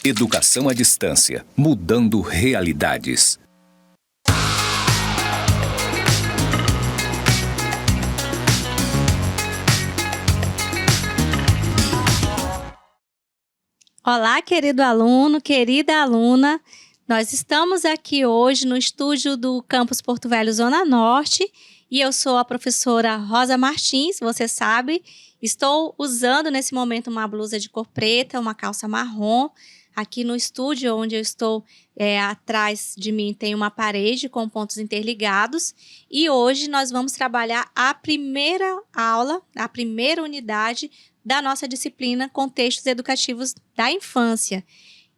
Educação à distância, mudando realidades. Olá, querido aluno, querida aluna. Nós estamos aqui hoje no estúdio do Campus Porto Velho, Zona Norte, e eu sou a professora Rosa Martins, você sabe. Estou usando nesse momento uma blusa de cor preta, uma calça marrom. Aqui no estúdio onde eu estou, atrás de mim tem uma parede com pontos interligados. E hoje nós vamos trabalhar a primeira aula, a primeira unidade da nossa disciplina Contextos Educativos da Infância.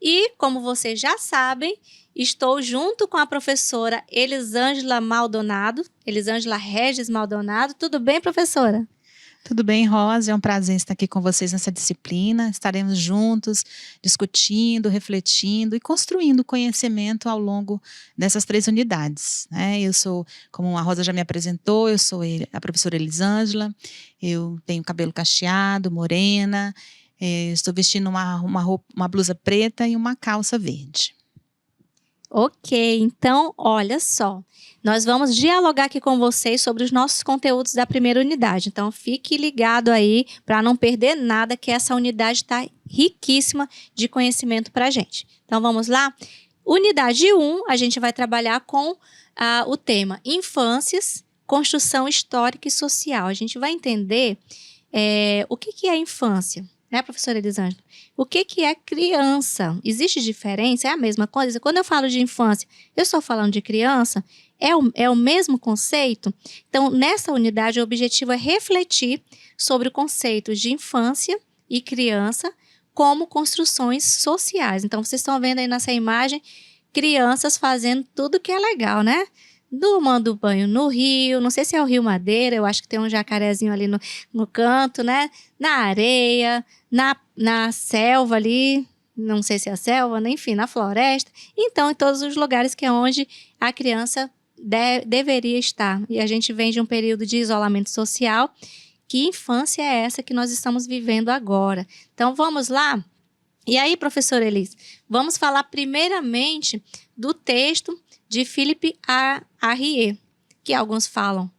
E, como vocês já sabem, estou junto com a professora Elisângela Maldonado, Elisângela Regis Maldonado. Tudo bem, professora? Tudo bem, Rosa? É um prazer estar aqui com vocês nessa disciplina. Estaremos juntos, discutindo, refletindo e construindo conhecimento ao longo dessas 3 unidades, né? Eu sou, como a Rosa já me apresentou, eu sou a professora Elisângela, eu tenho cabelo cacheado, morena, estou vestindo uma blusa preta e uma calça verde. Ok, então, olha só. Nós vamos dialogar aqui com vocês sobre os nossos conteúdos da primeira unidade. Então, fique ligado aí para não perder nada, que essa unidade está riquíssima de conhecimento para a gente. Então, vamos lá? Unidade 1, a gente vai trabalhar com o tema Infâncias, Construção Histórica e Social. A gente vai entender o que é infância, né, professora Elisângela? O que é criança? Existe diferença? É a mesma coisa? Quando eu falo de infância, eu estou falando de criança? É o mesmo conceito? Então, nessa unidade, o objetivo é refletir sobre conceitos de infância e criança como construções sociais. Então, vocês estão vendo aí nessa imagem crianças fazendo tudo que é legal, né? Tomando banho no rio, não sei se é o Rio Madeira, eu acho que tem um jacarezinho ali no canto, né? Na areia, na selva ali, não sei se é a selva, né? Enfim, na floresta. Então, em todos os lugares que é onde a criança deveria estar. E a gente vem de um período de isolamento social. Que infância é essa que nós estamos vivendo agora? Então, vamos lá? E aí, professora Elis, vamos falar primeiramente do texto de Philippe Arrier, que alguns falam.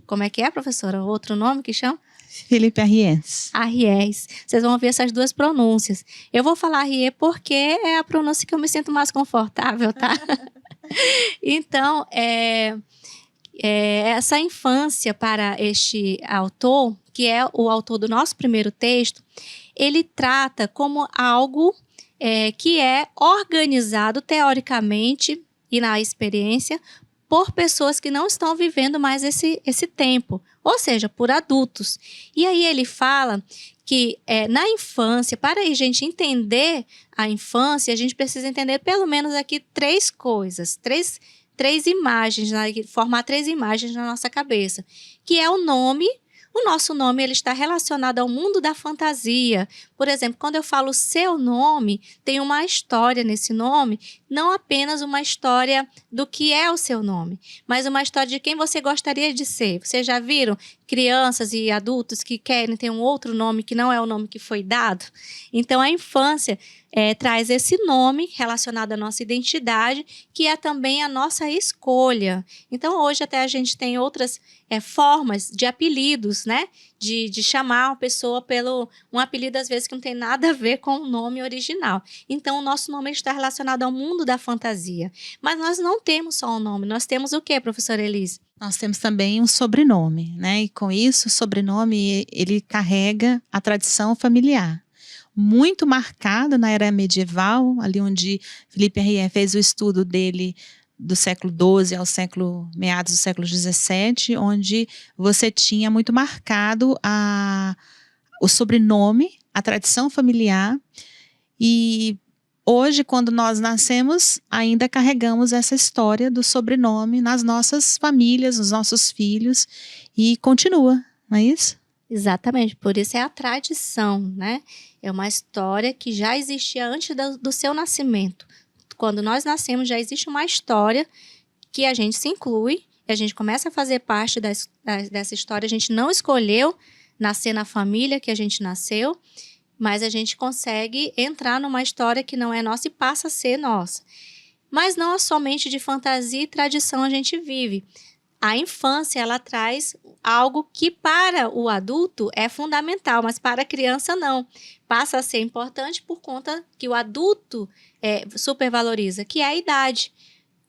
Como é que é, professora? Outro nome que chama? Philippe Arriès. Arriès. Vocês vão ouvir essas 2 pronúncias. Eu vou falar Arrier porque é a pronúncia que eu me sinto mais confortável, tá? Então, essa infância para este autor, que é o autor do nosso primeiro texto, ele trata como algo que é organizado teoricamente e na experiência por pessoas que não estão vivendo mais esse tempo, ou seja, por adultos. E aí ele fala que na infância, para a gente entender a infância, a gente precisa entender pelo menos aqui 3 coisas, três imagens, né? Formar 3 imagens na nossa cabeça, que é o nome. O nosso nome ele está relacionado ao mundo da fantasia. Por exemplo, quando eu falo seu nome, tem uma história nesse nome, não apenas uma história do que é o seu nome, mas uma história de quem você gostaria de ser. Vocês já viram crianças e adultos que querem ter um outro nome que não é o nome que foi dado? Então, a infância traz esse nome relacionado à nossa identidade, que é também a nossa escolha. Então, hoje até a gente tem outras formas de apelidos, né? De chamar uma pessoa pelo um apelido, às vezes, que não tem nada a ver com o nome original. Então, o nosso nome está relacionado ao mundo da fantasia. Mas nós não temos só um nome, nós temos o quê, professora Elise? Nós temos também um sobrenome, né? E com isso, o sobrenome, ele carrega a tradição familiar. Muito marcada na era medieval, ali onde Philippe Arriès fez o estudo dele do século XII ao meados do século XVII, onde você tinha muito marcado o sobrenome, a tradição familiar. E hoje, quando nós nascemos, ainda carregamos essa história do sobrenome nas nossas famílias, nos nossos filhos, e continua, não é isso? Exatamente, por isso é a tradição, né? É uma história que já existia antes do seu nascimento. Quando nós nascemos, já existe uma história que a gente se inclui, e a gente começa a fazer parte dessa história. A gente não escolheu nascer na família que a gente nasceu, mas a gente consegue entrar numa história que não é nossa e passa a ser nossa. Mas não somente de fantasia e tradição a gente vive. A infância, ela traz algo que para o adulto é fundamental, mas para a criança não. Passa a ser importante por conta que o adulto supervaloriza, que é a idade.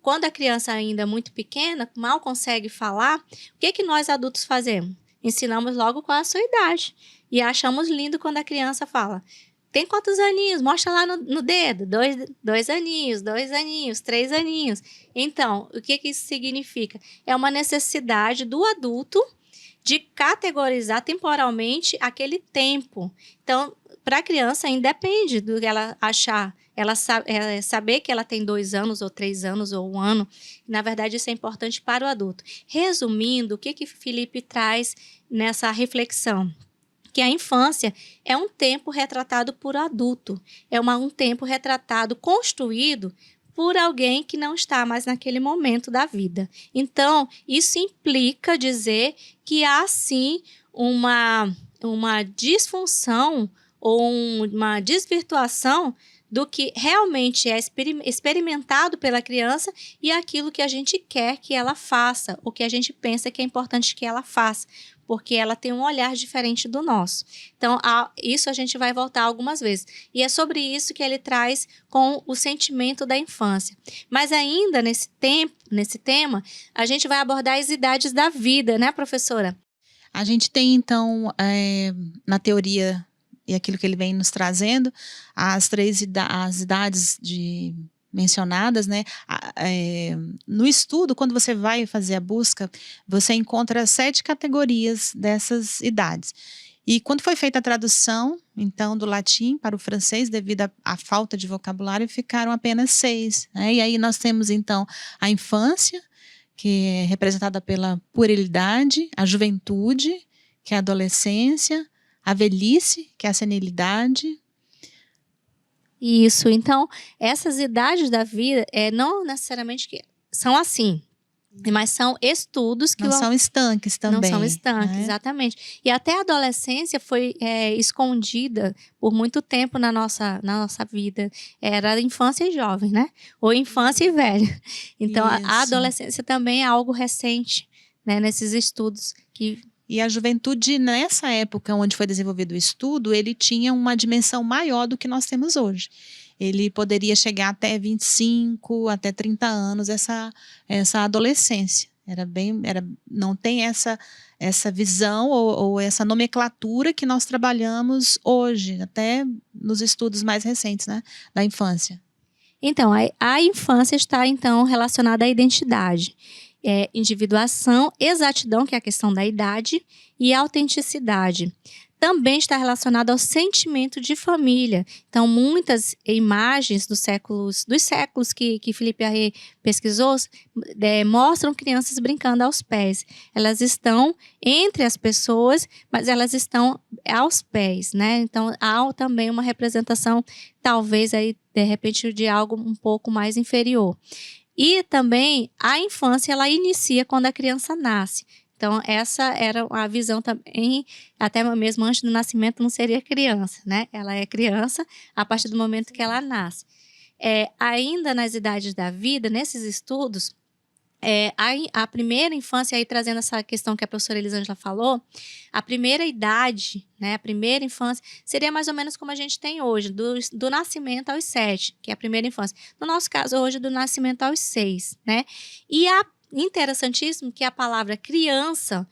Quando a criança ainda é muito pequena, mal consegue falar, o que nós adultos fazemos? Ensinamos logo qual é a sua idade. E achamos lindo quando a criança fala: tem quantos aninhos? Mostra lá no dedo. 2 aninhos, 2 aninhos, 3 aninhos. Então, o que isso significa? É uma necessidade do adulto de categorizar temporalmente aquele tempo. Então, para a criança, independe do que ela achar. Ela saber que ela tem 2 anos, ou 3 anos, ou 1 ano. Na verdade, isso é importante para o adulto. Resumindo, o que Felipe traz nessa reflexão? Que a infância é um tempo retratado por adulto. É um tempo retratado, construído por alguém que não está mais naquele momento da vida. Então, isso implica dizer que há, sim, uma disfunção ou uma desvirtuação do que realmente é experimentado pela criança e aquilo que a gente quer que ela faça, ou que a gente pensa que é importante que ela faça, porque ela tem um olhar diferente do nosso. Então, isso a gente vai voltar algumas vezes. E é sobre isso que ele traz com o sentimento da infância. Mas ainda nesse tema, a gente vai abordar as idades da vida, né, professora? A gente tem, então, na teoria, e aquilo que ele vem nos trazendo, as idades mencionadas, né? No estudo, quando você vai fazer a busca, você encontra 7 categorias dessas idades. E quando foi feita a tradução, então, do latim para o francês, devido à falta de vocabulário, ficaram apenas 6. Né? E aí nós temos, então, a infância, que é representada pela puerilidade, a juventude, que é a adolescência, a velhice, que é a senilidade. Isso. Então, essas idades da vida não necessariamente que são assim, mas são estudos que... Não são estanques também. Não são estanques, né? Exatamente. E até a adolescência foi escondida por muito tempo na nossa vida. Era infância e jovem, né? Ou infância e velho. Então, a adolescência também é algo recente, né? Nesses estudos que... E a juventude, nessa época onde foi desenvolvido o estudo, ele tinha uma dimensão maior do que nós temos hoje. Ele poderia chegar até 25, até 30 anos, essa adolescência. Não tem essa visão ou essa nomenclatura que nós trabalhamos hoje, até nos estudos mais recentes, né, da infância. Então, a infância está, então, relacionada à identidade. Individuação, exatidão, que é a questão da idade, e autenticidade. Também está relacionado ao sentimento de família. Então, muitas imagens dos séculos que Felipe Arré pesquisou mostram crianças brincando aos pés. Elas estão entre as pessoas, mas elas estão aos pés, né? Então, há também uma representação, talvez, aí, de repente, de algo um pouco mais inferior. E também a infância, ela inicia quando a criança nasce. Então, essa era a visão também, até mesmo antes do nascimento não seria criança, né? Ela é criança a partir do momento que ela nasce. Ainda nas idades da vida, nesses estudos, a primeira infância, aí trazendo essa questão que a professora Elisângela falou, a primeira idade, né, a primeira infância, seria mais ou menos como a gente tem hoje, do nascimento aos 7, que é a primeira infância. No nosso caso, hoje, do nascimento aos 6, né? E interessantíssimo que a palavra criança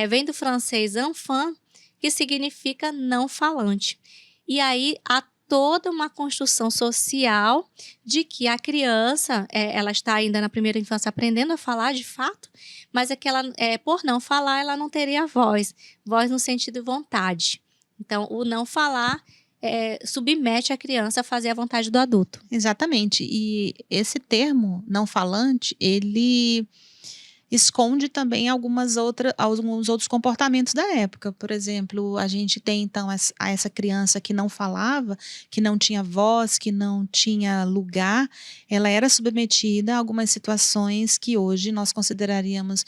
vem do francês enfant, que significa não falante. E aí, há toda uma construção social de que a criança, ela está ainda na primeira infância aprendendo a falar de fato, mas que ela, por não falar, ela não teria voz no sentido vontade. Então, o não falar submete a criança a fazer a vontade do adulto. Exatamente. E esse termo não falante, ele esconde também alguns outros comportamentos da época. Por exemplo, a gente tem então essa criança que não falava, que não tinha voz, que não tinha lugar, ela era submetida a algumas situações que hoje nós consideraríamos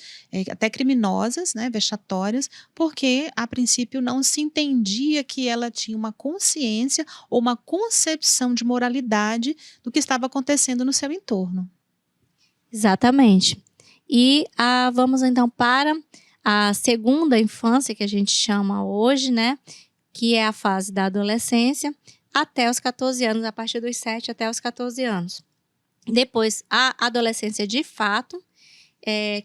até criminosas, né, vexatórias, porque a princípio não se entendia que ela tinha uma consciência ou uma concepção de moralidade do que estava acontecendo no seu entorno. Exatamente. E vamos então para a segunda infância, que a gente chama hoje, né? Que é a fase da adolescência até os 14 anos, a partir dos 7 até os 14 anos. Depois, a adolescência de fato,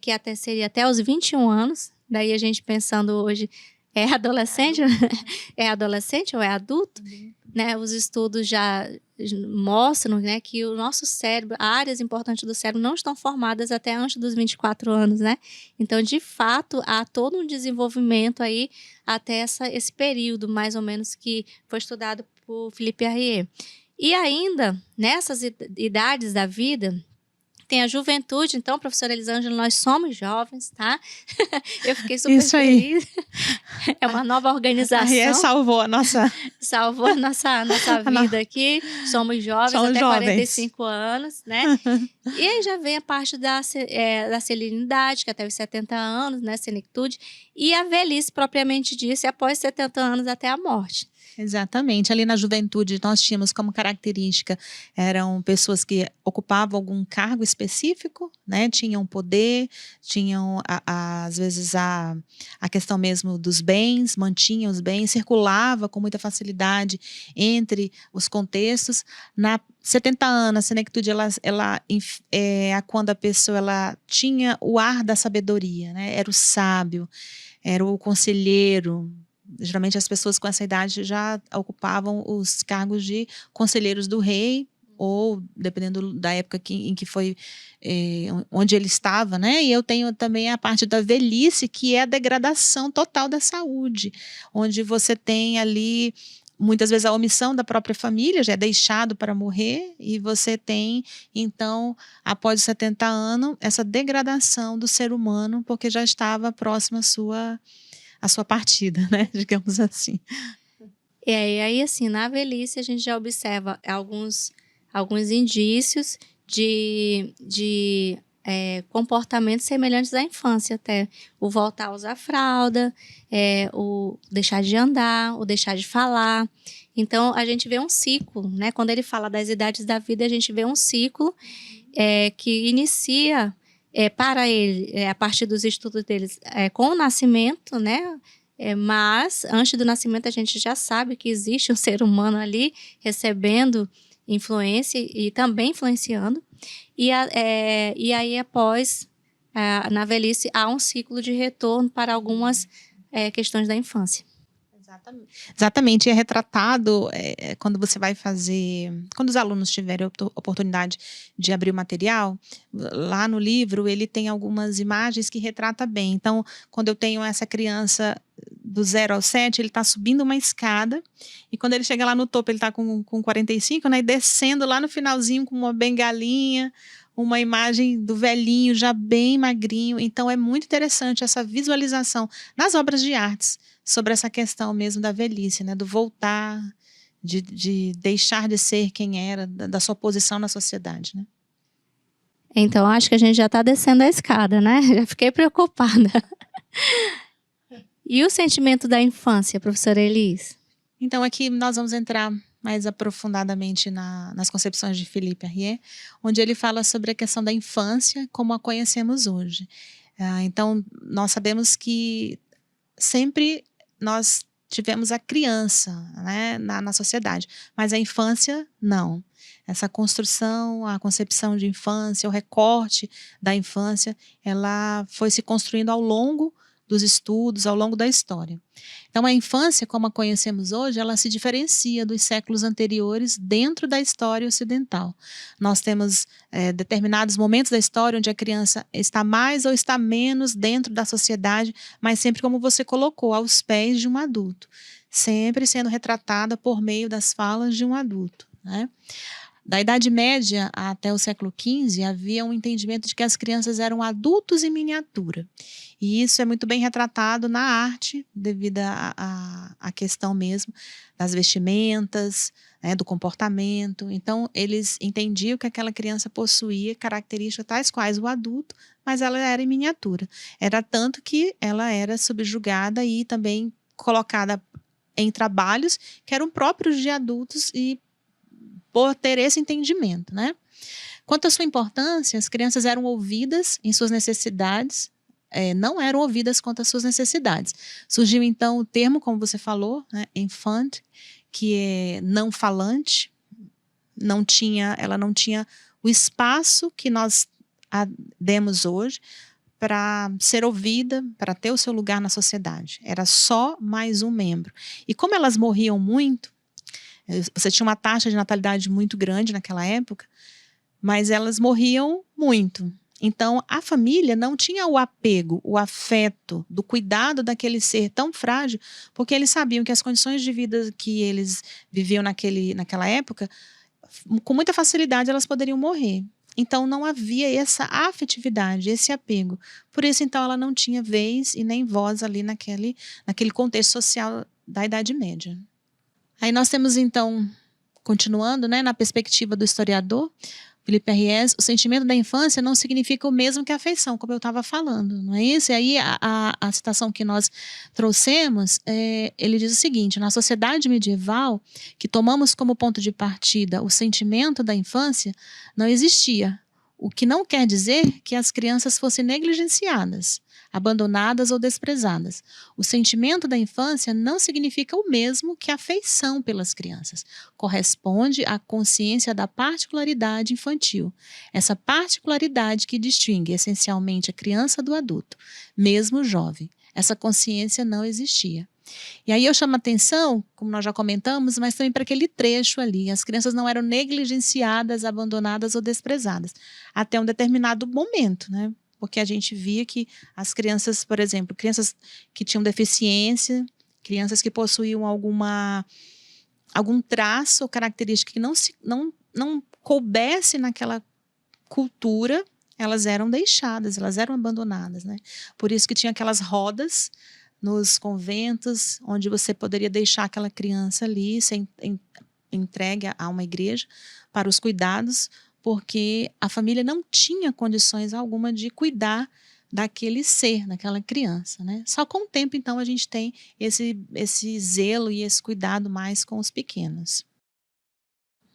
que seria até os 21 anos. Daí a gente pensando hoje, é adolescente? É adolescente ou é adulto? Né? Os estudos já mostram, né, que o nosso cérebro, áreas importantes do cérebro não estão formadas até antes dos 24 anos, né? Então, de fato, há todo um desenvolvimento aí até esse período, mais ou menos, que foi estudado por Philippe Arrier. E ainda, nessas idades da vida, tem a juventude. Então, professora Elisângela, nós somos jovens, tá? Eu fiquei super Isso aí. feliz. É uma nova organização. Arrier salvou a nossa... Salvou a nossa vida aqui. Somos jovens, até 45 anos, né? E aí já vem a parte da serenidade, que é até os 70 anos, né? Senectude. E a velhice, propriamente dita, após 70 anos até a morte. Exatamente. Ali na juventude nós tínhamos como característica, eram pessoas que ocupavam algum cargo específico, né? Tinham poder, tinham às vezes a questão mesmo dos bens, mantinham os bens, circulava com muita facilidade entre os contextos. Na 70 anos, a senectude é quando a pessoa ela tinha o ar da sabedoria, né? Era o sábio, era o conselheiro. Geralmente as pessoas com essa idade já ocupavam os cargos de conselheiros do rei, ou dependendo da época em que foi, onde ele estava, né? E eu tenho também a parte da velhice, que é a degradação total da saúde, onde você tem ali muitas vezes a omissão da própria família, já é deixado para morrer, e você tem, então, após os 70 anos, essa degradação do ser humano, porque já estava próxima a sua partida, né? Digamos assim. E aí, assim, na velhice a gente já observa alguns indícios de comportamentos semelhantes à infância até. O voltar a usar fralda, o deixar de andar, o deixar de falar. Então, a gente vê um ciclo, né? Quando ele fala das idades da vida, a gente vê um ciclo que inicia... para ele, a partir dos estudos deles, com o nascimento, né? Mas antes do nascimento a gente já sabe que existe um ser humano ali recebendo influência e também influenciando. E aí após, na velhice, há um ciclo de retorno para algumas questões da infância. Exatamente, é retratado quando você vai fazer, quando os alunos tiverem oportunidade de abrir o material, lá no livro ele tem algumas imagens que retrata bem. Então, quando eu tenho essa criança do 0 ao 7, ele está subindo uma escada, e quando ele chega lá no topo, ele está com 45, né, e descendo lá no finalzinho com uma bengalinha, uma imagem do velhinho já bem magrinho. Então é muito interessante essa visualização nas obras de artes sobre essa questão mesmo da velhice, né? Do voltar, de deixar de ser quem era, da sua posição na sociedade, né? Então acho que a gente já está descendo a escada, né? Já fiquei preocupada. E o sentimento da infância, professora Elis? Então aqui nós vamos entrar mais aprofundadamente nas concepções de Philippe Arrier, onde ele fala sobre a questão da infância como a conhecemos hoje. Então, nós sabemos que sempre nós tivemos a criança, né, na sociedade, mas a infância, não. Essa construção, a concepção de infância, o recorte da infância, ela foi se construindo ao longo dos estudos, ao longo da história. Então, a infância, como a conhecemos hoje, ela se diferencia dos séculos anteriores dentro da história ocidental. Nós temos determinados momentos da história onde a criança está mais ou está menos dentro da sociedade, mas sempre, como você colocou, aos pés de um adulto, sempre sendo retratada por meio das falas de um adulto, né? Da Idade Média até o século XV, havia um entendimento de que as crianças eram adultos em miniatura. E isso é muito bem retratado na arte, devido à questão mesmo das vestimentas, né, do comportamento. Então, eles entendiam que aquela criança possuía características tais quais o adulto, mas ela era em miniatura. Era tanto que ela era subjugada e também colocada em trabalhos que eram próprios de adultos e por ter esse entendimento, né? Quanto à sua importância, as crianças eram ouvidas em suas necessidades, não eram ouvidas quanto às suas necessidades. Surgiu então o termo, como você falou, né, infant, que é não falante, ela não tinha o espaço que nós demos hoje para ser ouvida, para ter o seu lugar na sociedade. Era só mais um membro. E como elas morriam muito, você tinha uma taxa de natalidade muito grande naquela época, mas elas morriam muito. Então, a família não tinha o apego, o afeto, do cuidado daquele ser tão frágil, porque eles sabiam que as condições de vida que eles viviam naquela época, com muita facilidade elas poderiam morrer. Então, não havia essa afetividade, esse apego. Por isso, então, ela não tinha vez e nem voz ali naquele contexto social da Idade Média. Aí nós temos, então, continuando, né, na perspectiva do historiador, Felipe Ries, o sentimento da infância não significa o mesmo que a afeição, como eu estava falando, não é isso? E aí a citação que nós trouxemos, ele diz o seguinte: na sociedade medieval, que tomamos como ponto de partida o sentimento da infância, não existia, o que não quer dizer que as crianças fossem negligenciadas, abandonadas ou desprezadas. O sentimento da infância não significa o mesmo que a afeição pelas crianças. Corresponde à consciência da particularidade infantil. Essa particularidade que distingue essencialmente a criança do adulto, mesmo o jovem. Essa consciência não existia. E aí eu chamo a atenção, como nós já comentamos, mas também para aquele trecho ali. As crianças não eram negligenciadas, abandonadas ou desprezadas. Até um determinado momento, né? Porque a gente via que as crianças, por exemplo, crianças que tinham deficiência, crianças que possuíam algum traço ou característica que não coubesse naquela cultura, elas eram deixadas, elas eram abandonadas, né? Por isso que tinha aquelas rodas nos conventos, onde você poderia deixar aquela criança ali, ser entregue a uma igreja para os cuidados, porque a família não tinha condições alguma de cuidar daquele ser, daquela criança, né? Só com o tempo, então, a gente tem esse zelo e esse cuidado mais com os pequenos.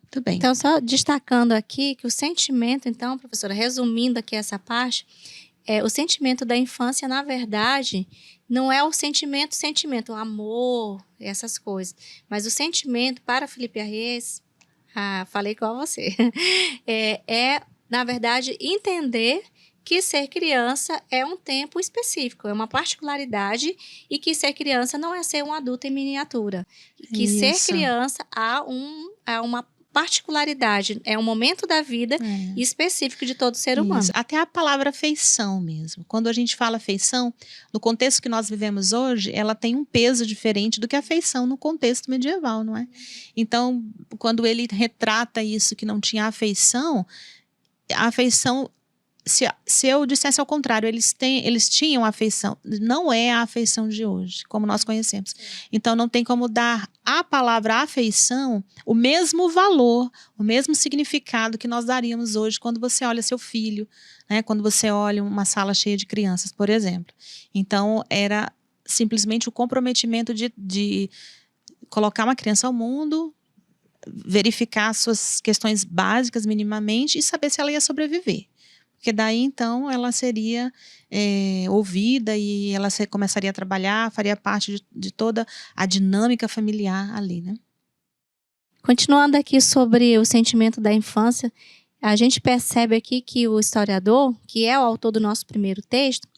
Muito bem. Então, só destacando aqui que o sentimento, então, professora, resumindo aqui essa parte, o sentimento da infância, na verdade, não é o sentimento, o amor, essas coisas. Mas o sentimento, para Felipe Ries, falei igual a você, na verdade, entender que ser criança é um tempo específico, é uma particularidade, e que ser criança não é ser um adulto em miniatura. Que ser criança há uma particularidade, é um momento da vida específico de todo ser humano. Isso. Até a palavra afeição mesmo. Quando a gente fala afeição, no contexto que nós vivemos hoje, ela tem um peso diferente do que a afeição no contexto medieval, não é? Então, quando ele retrata isso, que não tinha afeição, a afeição, se eu dissesse ao contrário, eles tinham afeição, não é a afeição de hoje, como nós conhecemos. Então, não tem como dar à palavra afeição o mesmo valor, o mesmo significado que nós daríamos hoje quando você olha seu filho, né? Quando você olha uma sala cheia de crianças, por exemplo. Então, era simplesmente o comprometimento de colocar uma criança ao mundo, verificar suas questões básicas minimamente e saber se ela ia sobreviver. Porque daí, então, ela seria ouvida e ela começaria a trabalhar, faria parte de toda a dinâmica familiar ali, né? Continuando aqui sobre o sentimento da infância, a gente percebe aqui que o historiador, que é o autor do nosso primeiro texto,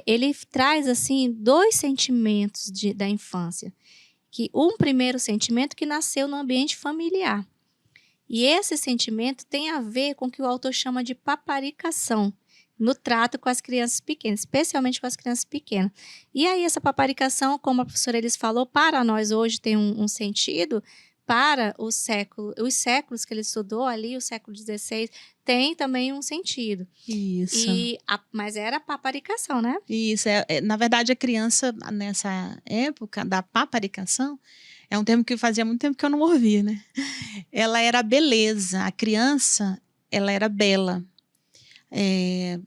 ele traz, assim, dois sentimentos da infância. Um primeiro sentimento que nasceu no ambiente familiar. E esse sentimento tem a ver com o que o autor chama de paparicação no trato com as crianças pequenas, especialmente com as crianças pequenas. E aí essa paparicação, como a professora Elis falou, para nós hoje tem um sentido para os séculos que ele estudou ali, o século XVI, tem também um sentido. Isso. Mas era paparicação, né? Isso. Na verdade, a criança, nessa época da paparicação, é um termo que fazia muito tempo que eu não ouvia, né? Ela era beleza. A criança, ela era bela.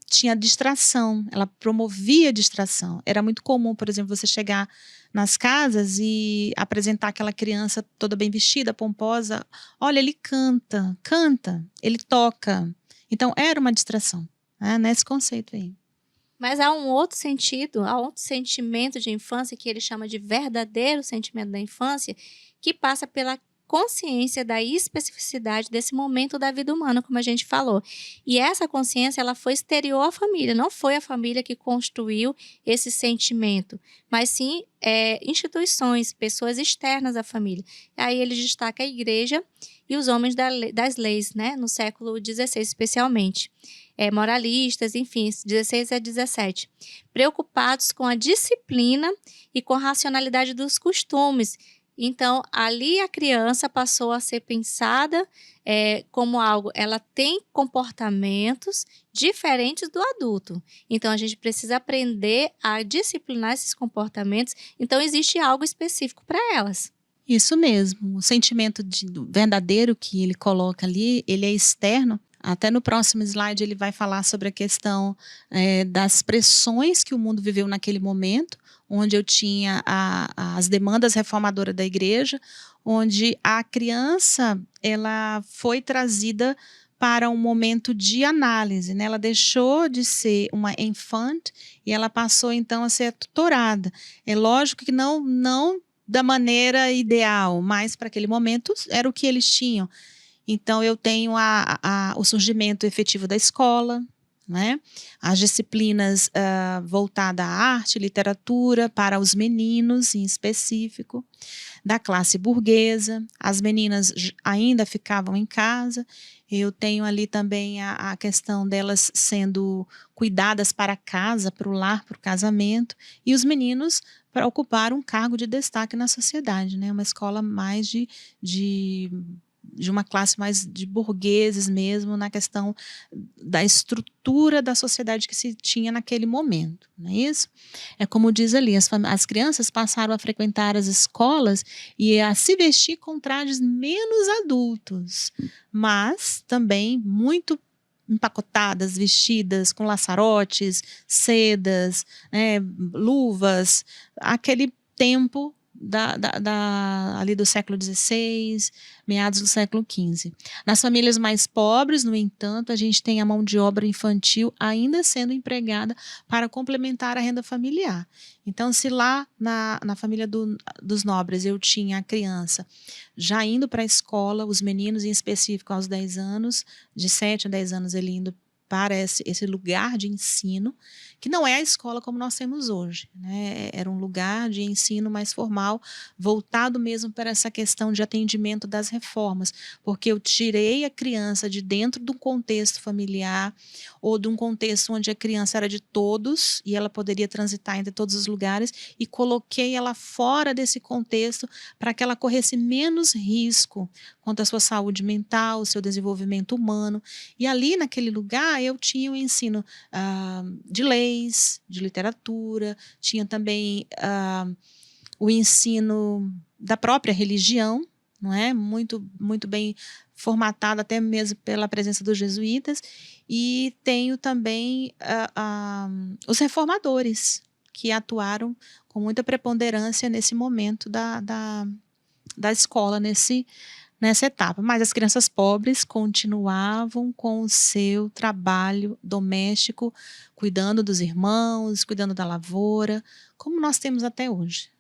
Tinha distração, ela promovia distração. Era muito comum, por exemplo, você chegar nas casas e apresentar aquela criança toda bem vestida, pomposa. Olha, ele canta, ele toca. Então, era uma distração, né? Nesse conceito aí. Mas há um outro sentido, há outro sentimento de infância que ele chama de verdadeiro sentimento da infância, que passa pela consciência da especificidade desse momento da vida humana, como a gente falou. E essa consciência, ela foi exterior à família, não foi a família que construiu esse sentimento, mas sim instituições, pessoas externas à família. Aí ele destaca a igreja e os homens das leis, né, no século XVI especialmente. Moralistas, enfim, 16 a 17, preocupados com a disciplina e com a racionalidade dos costumes. Então, ali a criança passou a ser pensada como algo, ela tem comportamentos diferentes do adulto. Então, a gente precisa aprender a disciplinar esses comportamentos. Então, existe algo específico para elas. Isso mesmo. O sentimento verdadeiro que ele coloca ali, ele é externo. Até no próximo slide ele vai falar sobre a questão das pressões que o mundo viveu naquele momento, onde eu tinha as demandas reformadoras da igreja, onde a criança ela foi trazida para um momento de análise, né? Ela deixou de ser uma infant e ela passou então a ser tutorada. É lógico que não da maneira ideal, mas para aquele momento era o que eles tinham. Então, eu tenho o surgimento efetivo da escola, né? As disciplinas voltadas à arte, literatura, para os meninos em específico, da classe burguesa. As meninas ainda ficavam em casa. Eu tenho ali também a questão delas sendo cuidadas para casa, para o lar, para o casamento. E os meninos para ocupar um cargo de destaque na sociedade, né? Uma escola mais de uma classe mais de burgueses mesmo, na questão da estrutura da sociedade que se tinha naquele momento, não é isso? É como diz ali, as crianças passaram a frequentar as escolas e a se vestir com trajes menos adultos, mas também muito empacotadas, vestidas com laçarotes, sedas, né, luvas, aquele tempo ali do século XVI, meados do século XV. Nas famílias mais pobres, no entanto, a gente tem a mão de obra infantil ainda sendo empregada para complementar a renda familiar. Então, se lá na família dos nobres eu tinha a criança já indo para a escola, os meninos em específico aos 10 anos, de 7 a 10 anos ele indo para esse lugar de ensino, que não é a escola como nós temos hoje, né? Era um lugar de ensino mais formal, voltado mesmo para essa questão de atendimento das reformas, porque eu tirei a criança de dentro de um contexto familiar ou de um contexto onde a criança era de todos e ela poderia transitar entre todos os lugares e coloquei ela fora desse contexto para que ela corresse menos risco quanto à sua saúde mental, o seu desenvolvimento humano. E ali naquele lugar eu tinha o ensino de leis, de literatura, tinha também o ensino da própria religião, não é? Muito, muito bem formatado até mesmo pela presença dos jesuítas, e tenho também os reformadores que atuaram com muita preponderância nesse momento da escola, nessa etapa. Mas as crianças pobres continuavam com o seu trabalho doméstico, cuidando dos irmãos, cuidando da lavoura, como nós temos até hoje.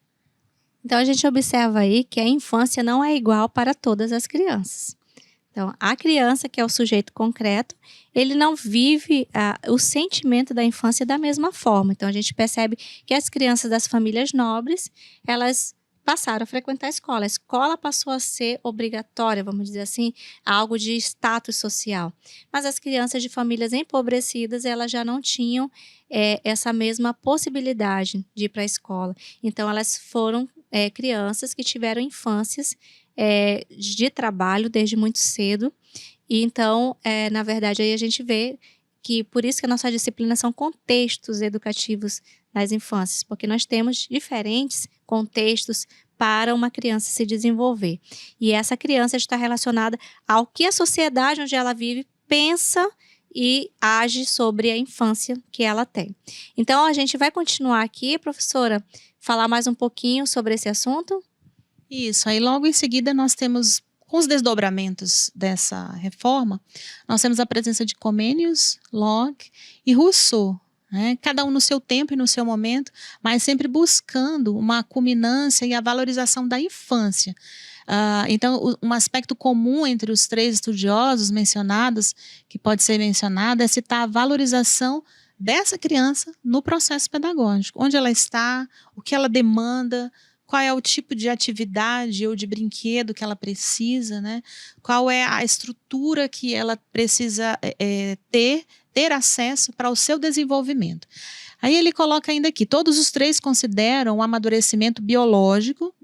Então, a gente observa aí que a infância não é igual para todas as crianças. Então, a criança, que é o sujeito concreto, ele não vive o sentimento da infância da mesma forma. Então, a gente percebe que as crianças das famílias nobres, elas passaram a frequentar a escola. A escola passou a ser obrigatória, vamos dizer assim, algo de status social. Mas as crianças de famílias empobrecidas, elas já não tinham essa mesma possibilidade de ir para a escola. Então, elas foram crianças que tiveram infâncias de trabalho desde muito cedo. E então, na verdade, aí a gente vê que por isso que a nossa disciplina são contextos educativos nas infâncias, porque nós temos diferentes contextos para uma criança se desenvolver. E essa criança está relacionada ao que a sociedade onde ela vive pensa e age sobre a infância que ela tem. Então, a gente vai continuar aqui, professora, falar mais um pouquinho sobre esse assunto? Isso, aí logo em seguida nós temos, com os desdobramentos dessa reforma, nós temos a presença de Comenius, Locke e Rousseau, né? Cada um no seu tempo e no seu momento, mas sempre buscando uma culminância e a valorização da infância. Então, um aspecto comum entre os três estudiosos mencionados, que pode ser mencionado, é citar a valorização dessa criança no processo pedagógico. Onde ela está, o que ela demanda, qual é o tipo de atividade ou de brinquedo que ela precisa, né? Qual é a estrutura que ela precisa ter acesso para o seu desenvolvimento. Aí ele coloca ainda aqui, todos os três consideram o amadurecimento biológico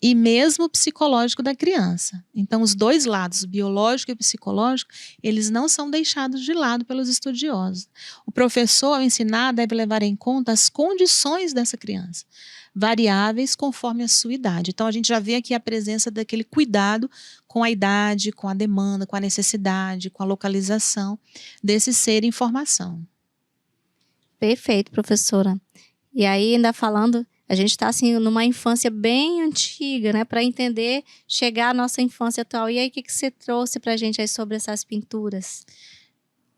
e mesmo psicológico da criança. Então, os dois lados, o biológico e o psicológico, eles não são deixados de lado pelos estudiosos. O professor, ao ensinar, deve levar em conta as condições dessa criança, variáveis conforme a sua idade. Então, a gente já vê aqui a presença daquele cuidado com a idade, com a demanda, com a necessidade, com a localização desse ser em formação. Perfeito, professora. E aí, ainda falando, a gente está assim, numa infância bem antiga, né? Para entender, chegar à nossa infância atual. E aí, o que você trouxe para a gente aí sobre essas pinturas?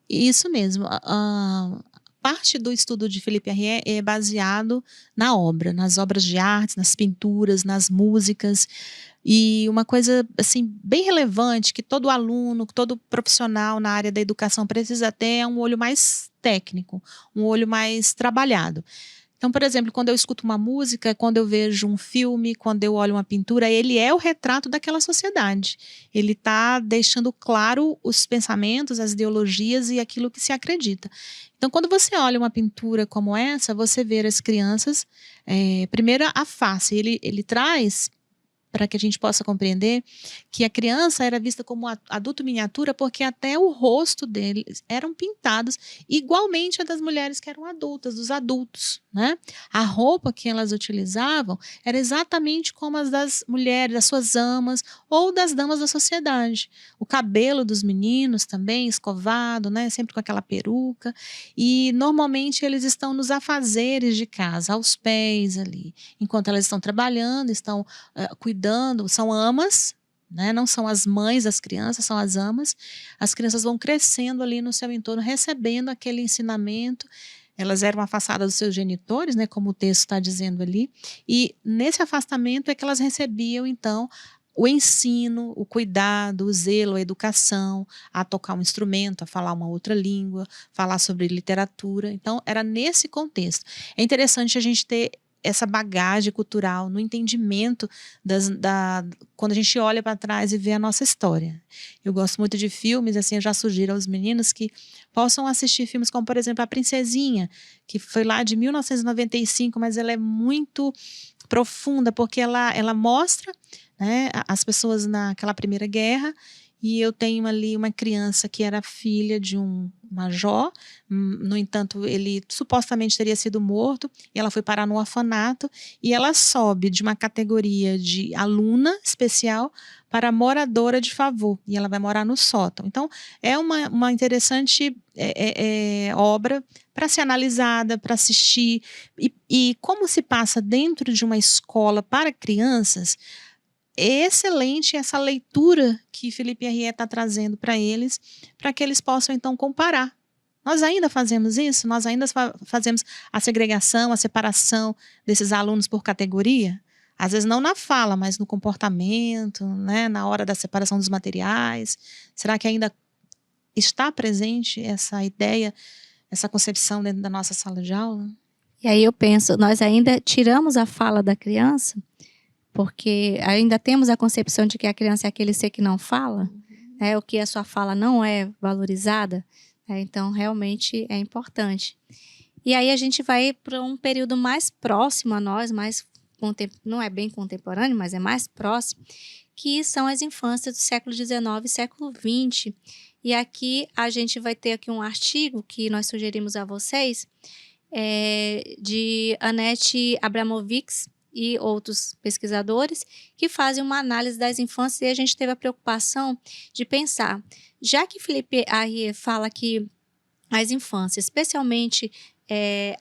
Isso mesmo. Parte do estudo de Felipe Herrié é baseado na obra, nas obras de artes, nas pinturas, nas músicas. E uma coisa assim bem relevante que todo aluno, todo profissional na área da educação precisa ter é um olho mais técnico, um olho mais trabalhado. Então, por exemplo, quando eu escuto uma música, quando eu vejo um filme, quando eu olho uma pintura, ele é o retrato daquela sociedade. Ele está deixando claro os pensamentos, as ideologias e aquilo que se acredita. Então, quando você olha uma pintura como essa, você vê as crianças, primeiro a face, ele traz, para que a gente possa compreender, que a criança era vista como adulto miniatura porque até o rosto deles eram pintados igualmente a das mulheres que eram adultas, dos adultos, né? A roupa que elas utilizavam era exatamente como as das mulheres, das suas amas ou das damas da sociedade. O cabelo dos meninos também escovado, né? Sempre com aquela peruca. E normalmente eles estão nos afazeres de casa, aos pés ali, enquanto elas estão trabalhando, estão cuidando, são amas, né? Não são as mães das crianças, são as amas. As crianças vão crescendo ali no seu entorno, recebendo aquele ensinamento. Elas eram afastadas dos seus genitores, né? Como o texto está dizendo ali. E nesse afastamento é que elas recebiam, então, o ensino, o cuidado, o zelo, a educação, a tocar um instrumento, a falar uma outra língua, falar sobre literatura. Então, era nesse contexto. É interessante a gente ter essa bagagem cultural no entendimento quando a gente olha para trás e vê a nossa história. Eu gosto muito de filmes, assim, eu já sugiro aos meninos que possam assistir filmes como, por exemplo, A Princesinha, que foi lá de 1995, mas ela é muito profunda, porque ela mostra, né, as pessoas naquela Primeira Guerra. E eu tenho ali uma criança que era filha de um major, no entanto, ele supostamente teria sido morto, e ela foi parar no orfanato, e ela sobe de uma categoria de aluna especial para moradora de favor, e ela vai morar no sótão. Então, é uma interessante obra para ser analisada, para assistir, e como se passa dentro de uma escola para crianças. É excelente essa leitura que Felipe Herrié está trazendo para eles, para que eles possam então comparar. Nós ainda fazemos isso? Nós ainda fazemos a segregação, a separação desses alunos por categoria? Às vezes não na fala, mas no comportamento, né? Na hora da separação dos materiais. Será que ainda está presente essa ideia, essa concepção dentro da nossa sala de aula? E aí eu penso, nós ainda tiramos a fala da criança, porque ainda temos a concepção de que a criança é aquele ser que não fala, né? O que a sua fala não é valorizada, né? Então realmente é importante. E aí a gente vai para um período mais próximo a nós, mais não é bem contemporâneo, mas é mais próximo, que são as infâncias do século XIX e século XX. E aqui a gente vai ter aqui um artigo que nós sugerimos a vocês, de Annette Abramovics e outros pesquisadores, que fazem uma análise das infâncias, e a gente teve a preocupação de pensar, já que Felipe Arrie fala que as infâncias, especialmente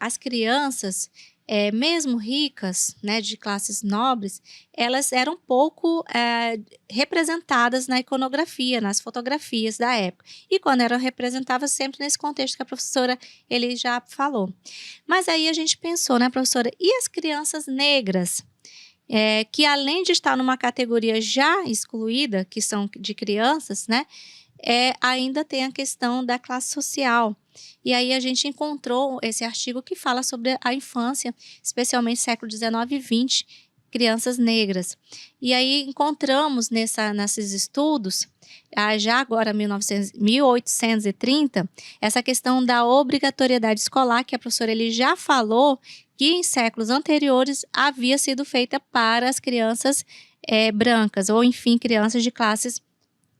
as crianças, mesmo ricas, né, de classes nobres, elas eram pouco representadas na iconografia, nas fotografias da época. E quando eram representadas, sempre nesse contexto que a professora ele já falou. Mas aí a gente pensou, né, professora, e as crianças negras? Que além de estar numa categoria já excluída, que são de crianças, né, ainda tem a questão da classe social. E aí a gente encontrou esse artigo que fala sobre a infância, especialmente século XIX e XX, crianças negras. E aí encontramos nesses estudos, já agora 1830, essa questão da obrigatoriedade escolar, que a professora ele já falou que em séculos anteriores havia sido feita para as crianças brancas, ou enfim, crianças de classes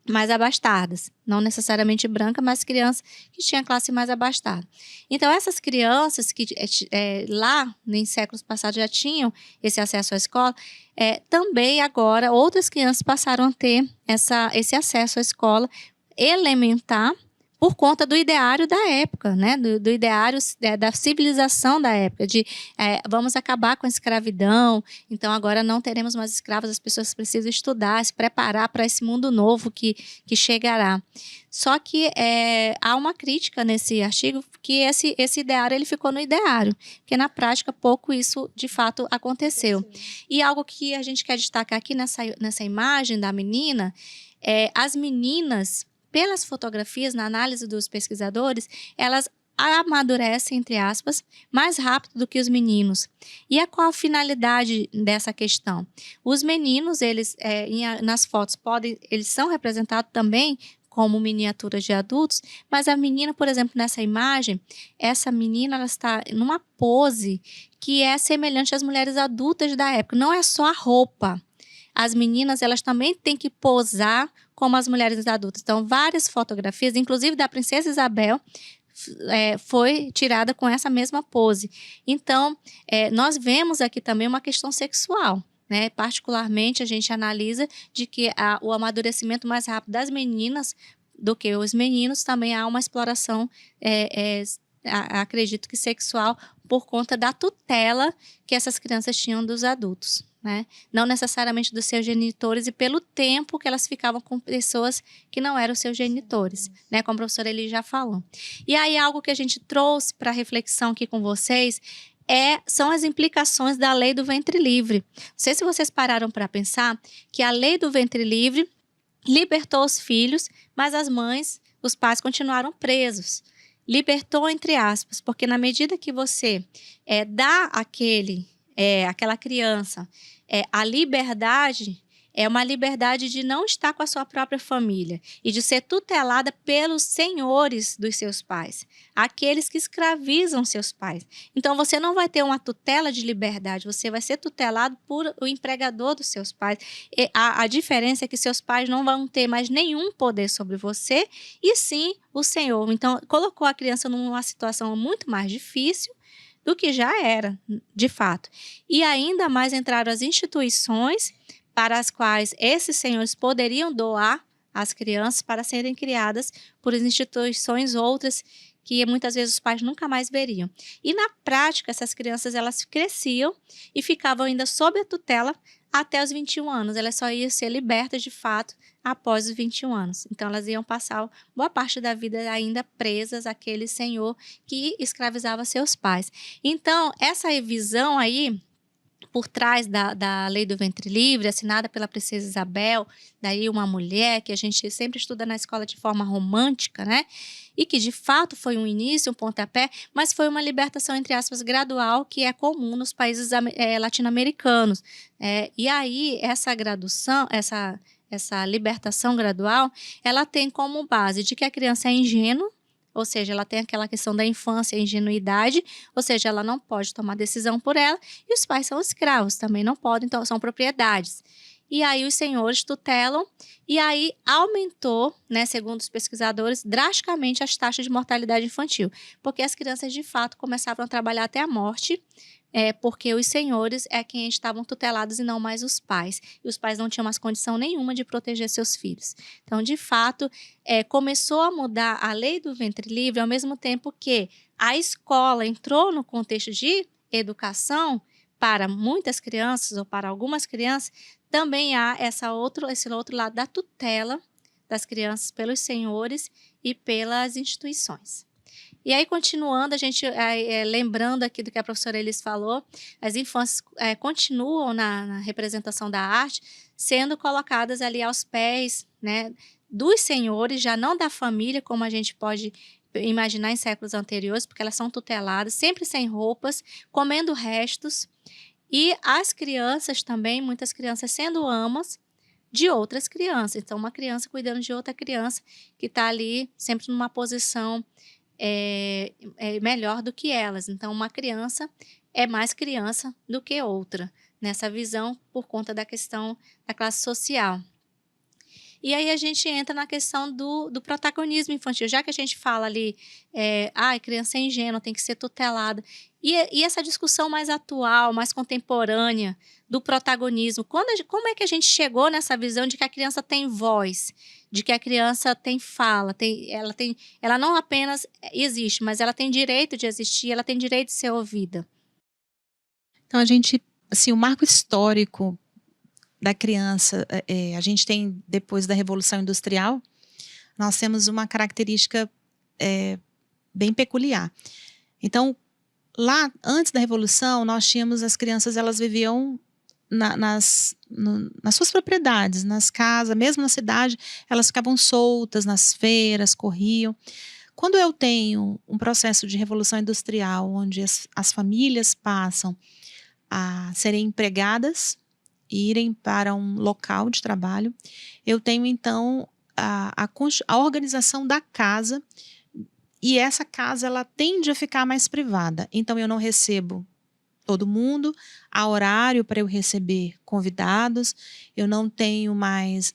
mais abastadas, não necessariamente branca, mas crianças que tinham classe mais abastada. Então, essas crianças que lá, em séculos passados, já tinham esse acesso à escola, também agora outras crianças passaram a ter esse acesso à escola elementar, por conta do ideário da época, né? Do ideário da civilização da época, de vamos acabar com a escravidão, então agora não teremos mais escravos, as pessoas precisam estudar, se preparar para esse mundo novo que chegará. Só que há uma crítica nesse artigo que esse ideário ele ficou no ideário, porque na prática pouco isso de fato aconteceu. E algo que a gente quer destacar aqui nessa imagem da menina, as meninas, pelas fotografias, na análise dos pesquisadores, elas amadurecem, entre aspas, mais rápido do que os meninos. E qual a finalidade dessa questão? Os meninos, eles, nas fotos, eles são representados também como miniaturas de adultos, mas a menina, por exemplo, nessa imagem, essa menina ela está numa pose que é semelhante às mulheres adultas da época. Não é só a roupa. As meninas, elas também têm que posar como as mulheres adultas. Então, várias fotografias, inclusive da Princesa Isabel, foi tirada com essa mesma pose. Então, nós vemos aqui também uma questão sexual, né? Particularmente, a gente analisa de que o amadurecimento mais rápido das meninas do que os meninos, também há uma exploração, acredito que sexual, por conta da tutela que essas crianças tinham dos adultos. Né? Não necessariamente dos seus genitores, e pelo tempo que elas ficavam com pessoas que não eram seus genitores, né? Como o professor ele já falou. E aí algo que a gente trouxe para reflexão aqui com vocês são as implicações da lei do ventre livre. Não sei se vocês pararam para pensar que a lei do ventre livre libertou os filhos, mas as mães, os pais continuaram presos. Libertou entre aspas, porque na medida que você dá aquela criança a liberdade, é uma liberdade de não estar com a sua própria família e de ser tutelada pelos senhores dos seus pais, aqueles que escravizam seus pais. Então, você não vai ter uma tutela de liberdade, você vai ser tutelado por o empregador dos seus pais. A diferença é que seus pais não vão ter mais nenhum poder sobre você, e sim o senhor. Então, colocou a criança numa situação muito mais difícil do que já era, de fato. E ainda mais entraram as instituições para as quais esses senhores poderiam doar as crianças para serem criadas por instituições outras que muitas vezes os pais nunca mais veriam. E na prática, essas crianças elas cresciam e ficavam ainda sob a tutela até os 21 anos. Elas só iam ser libertas de fato após os 21 anos. Então, elas iam passar boa parte da vida ainda presas àquele senhor que escravizava seus pais. Então, essa visão aí, por trás da lei do ventre livre, assinada pela Princesa Isabel, daí uma mulher que a gente sempre estuda na escola de forma romântica, né? E que de fato foi um início, um pontapé, mas foi uma libertação, entre aspas, gradual, que é comum nos países latino-americanos. E aí, essa graduação, essa libertação gradual, ela tem como base de que a criança é ingênua, ou seja, ela tem aquela questão da infância e ingenuidade, ou seja, ela não pode tomar decisão por ela, e os pais são escravos, também não podem, então são propriedades. E aí os senhores tutelam, e aí aumentou, né, segundo os pesquisadores, drasticamente as taxas de mortalidade infantil, porque as crianças de fato começavam a trabalhar até a morte, porque os senhores é quem estavam tutelados e não mais os pais. E os pais não tinham mais condição nenhuma de proteger seus filhos. Então, de fato, começou a mudar a lei do ventre livre ao mesmo tempo que a escola entrou no contexto de educação para muitas crianças ou para algumas crianças. Também há esse outro lado da tutela das crianças pelos senhores e pelas instituições. E aí, continuando, a gente lembrando aqui do que a professora Elis falou, as infâncias continuam na representação da arte, sendo colocadas ali aos pés, né, dos senhores, já não da família, como a gente pode imaginar em séculos anteriores, porque elas são tuteladas, sempre sem roupas, comendo restos. E as crianças também, muitas crianças sendo amas de outras crianças. Então, uma criança cuidando de outra criança que está ali sempre numa posição melhor do que elas. Então, uma criança é mais criança do que outra, nessa visão por conta da questão da classe social. E aí a gente entra na questão do protagonismo infantil, já que a gente fala ali, criança é ingênua, tem que ser tutelada. E essa discussão mais atual, mais contemporânea do protagonismo, como é que a gente chegou nessa visão de que a criança tem voz, de que a criança tem fala, ela não apenas existe, mas ela tem direito de existir, ela tem direito de ser ouvida? Então, a gente, assim, o marco histórico da criança, a gente tem, depois da Revolução Industrial, nós temos uma característica bem peculiar. Então, lá, antes da Revolução, nós tínhamos as crianças, elas viviam nas suas propriedades, nas casas, mesmo na cidade, elas ficavam soltas nas feiras, corriam. Quando eu tenho um processo de Revolução Industrial, onde as famílias passam a serem empregadas, irem para um local de trabalho, eu tenho então a organização da casa, e essa casa ela tende a ficar mais privada. Então eu não recebo todo mundo, há horário para eu receber convidados, eu não tenho mais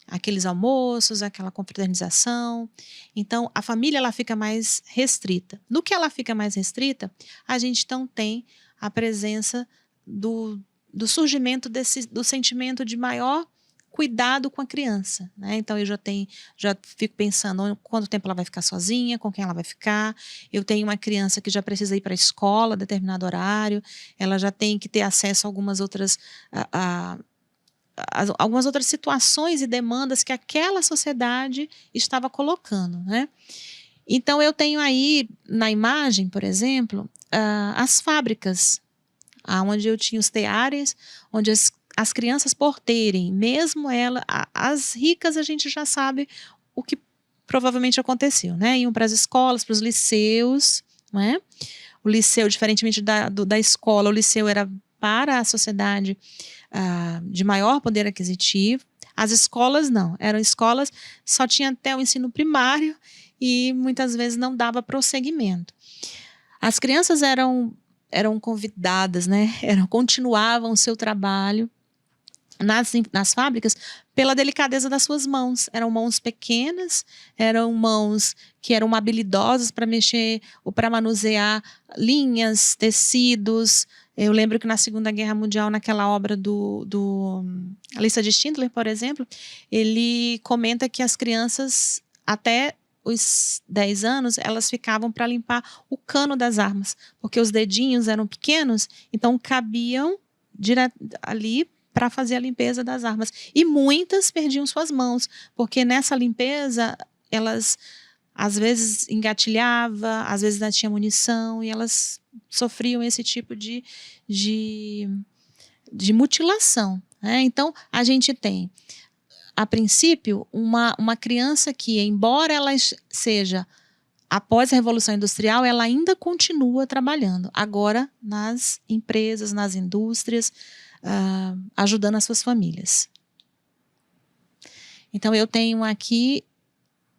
aqueles almoços, aquela confraternização. Então a família ela fica mais restrita. No que ela fica mais restrita, a gente então tem a presença do surgimento do sentimento de maior cuidado com a criança, né? Então eu já fico pensando quanto tempo ela vai ficar sozinha, com quem ela vai ficar. Eu tenho uma criança que já precisa ir para a escola a determinado horário, ela já tem que ter acesso a algumas outras situações e demandas que aquela sociedade estava colocando, né? Então eu tenho aí na imagem, por exemplo, as fábricas, onde eu tinha os teares, onde as crianças por terem, mesmo as ricas, a gente já sabe o que provavelmente aconteceu, né? Iam para as escolas, para os liceus, né? O liceu, diferentemente da escola, o liceu era para a sociedade de maior poder aquisitivo. As escolas não, eram escolas, só tinha até o ensino primário e muitas vezes não dava prosseguimento. As crianças eram convidadas, né? Continuavam o seu trabalho nas fábricas pela delicadeza das suas mãos. Eram mãos pequenas, eram mãos que eram habilidosas para mexer ou para manusear linhas, tecidos. Eu lembro que na Segunda Guerra Mundial, naquela obra a Lista de Schindler, por exemplo, ele comenta que as crianças, até os 10 anos, elas ficavam para limpar o cano das armas, porque os dedinhos eram pequenos, então cabiam ali para fazer a limpeza das armas. E muitas perdiam suas mãos, porque nessa limpeza elas às vezes engatilhava, às vezes não tinha munição, e elas sofriam esse tipo de mutilação, né? Então a gente tem, a princípio, uma criança que, embora ela seja após a Revolução Industrial, ela ainda continua trabalhando, agora nas empresas, nas indústrias, ajudando as suas famílias. Então eu tenho aqui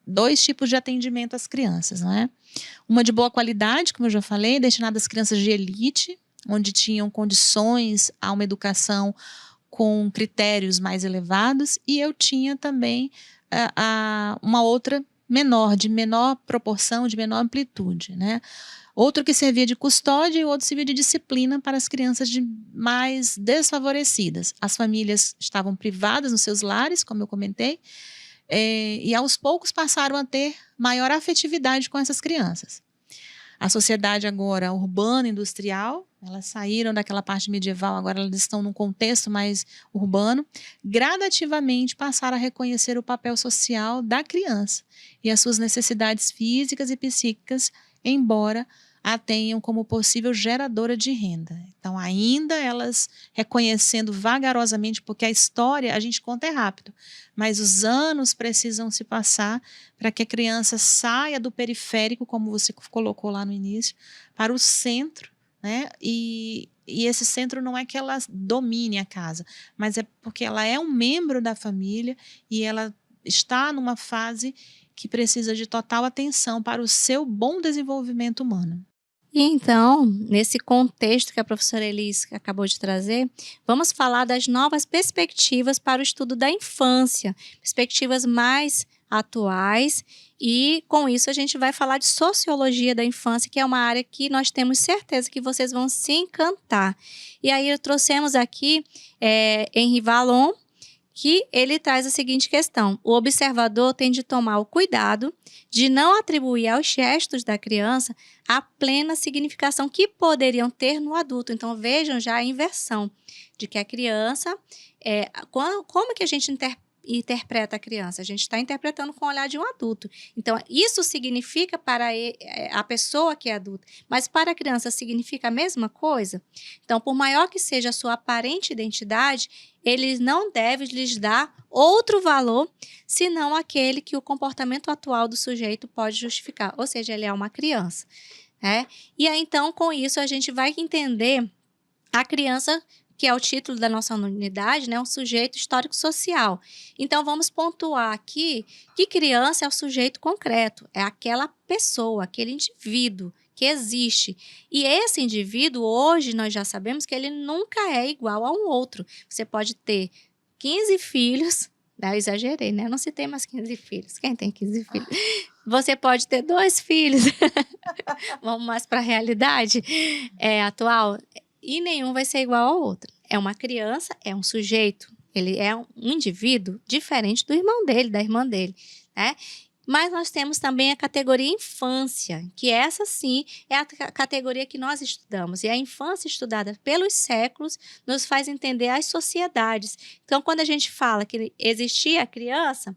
2 tipos de atendimento às crianças, não é? Uma de boa qualidade, como eu já falei, destinada às crianças de elite, onde tinham condições a uma educação com critérios mais elevados, e eu tinha também uma outra menor, de menor proporção, de menor amplitude, né? Outro que servia de custódia e outro servia de disciplina para as crianças mais desfavorecidas. As famílias estavam privadas nos seus lares, como eu comentei, e aos poucos passaram a ter maior afetividade com essas crianças. A sociedade agora urbana, industrial, elas saíram daquela parte medieval, agora elas estão num contexto mais urbano, gradativamente passaram a reconhecer o papel social da criança e as suas necessidades físicas e psíquicas, embora a tenham como possível geradora de renda. Então, ainda elas reconhecendo vagarosamente, porque a história a gente conta é rápido, mas os anos precisam se passar para que a criança saia do periférico, como você colocou lá no início, para o centro, né? E esse centro não é que ela domine a casa, mas é porque ela é um membro da família e ela está numa fase que precisa de total atenção para o seu bom desenvolvimento humano. E então, nesse contexto que a professora Elis acabou de trazer, vamos falar das novas perspectivas para o estudo da infância, perspectivas mais atuais, e com isso a gente vai falar de sociologia da infância, que é uma área que nós temos certeza que vocês vão se encantar. E aí trouxemos aqui Henri Vallon, que ele traz a seguinte questão: o observador tem de tomar o cuidado de não atribuir aos gestos da criança a plena significação que poderiam ter no adulto. Então, vejam já a inversão de que a criança... como que a gente interpreta a criança? A gente está interpretando com o olhar de um adulto. Então, isso significa para a pessoa que é adulta, mas para a criança significa a mesma coisa? Então, por maior que seja a sua aparente identidade, ele não deve lhes dar outro valor, senão aquele que o comportamento atual do sujeito pode justificar. Ou seja, ele é uma criança. Né? E aí, então, com isso, a gente vai entender a criança, que é o título da nossa unidade, né, um sujeito histórico-social. Então, vamos pontuar aqui que criança é o sujeito concreto, é aquela pessoa, aquele indivíduo que existe. E esse indivíduo, hoje, nós já sabemos que ele nunca é igual a um outro. Você pode ter 15 filhos, eu exagerei, né? Eu não citei mais 15 filhos. Quem tem 15 filhos? Você pode ter 2 filhos. Vamos mais para a realidade atual. E nenhum vai ser igual ao outro. É uma criança, é um sujeito, ele é um indivíduo diferente do irmão dele, da irmã dele, né? Mas nós temos também a categoria infância, que essa sim é a categoria que nós estudamos. E a infância estudada pelos séculos nos faz entender as sociedades. Então, quando a gente fala que existia a criança,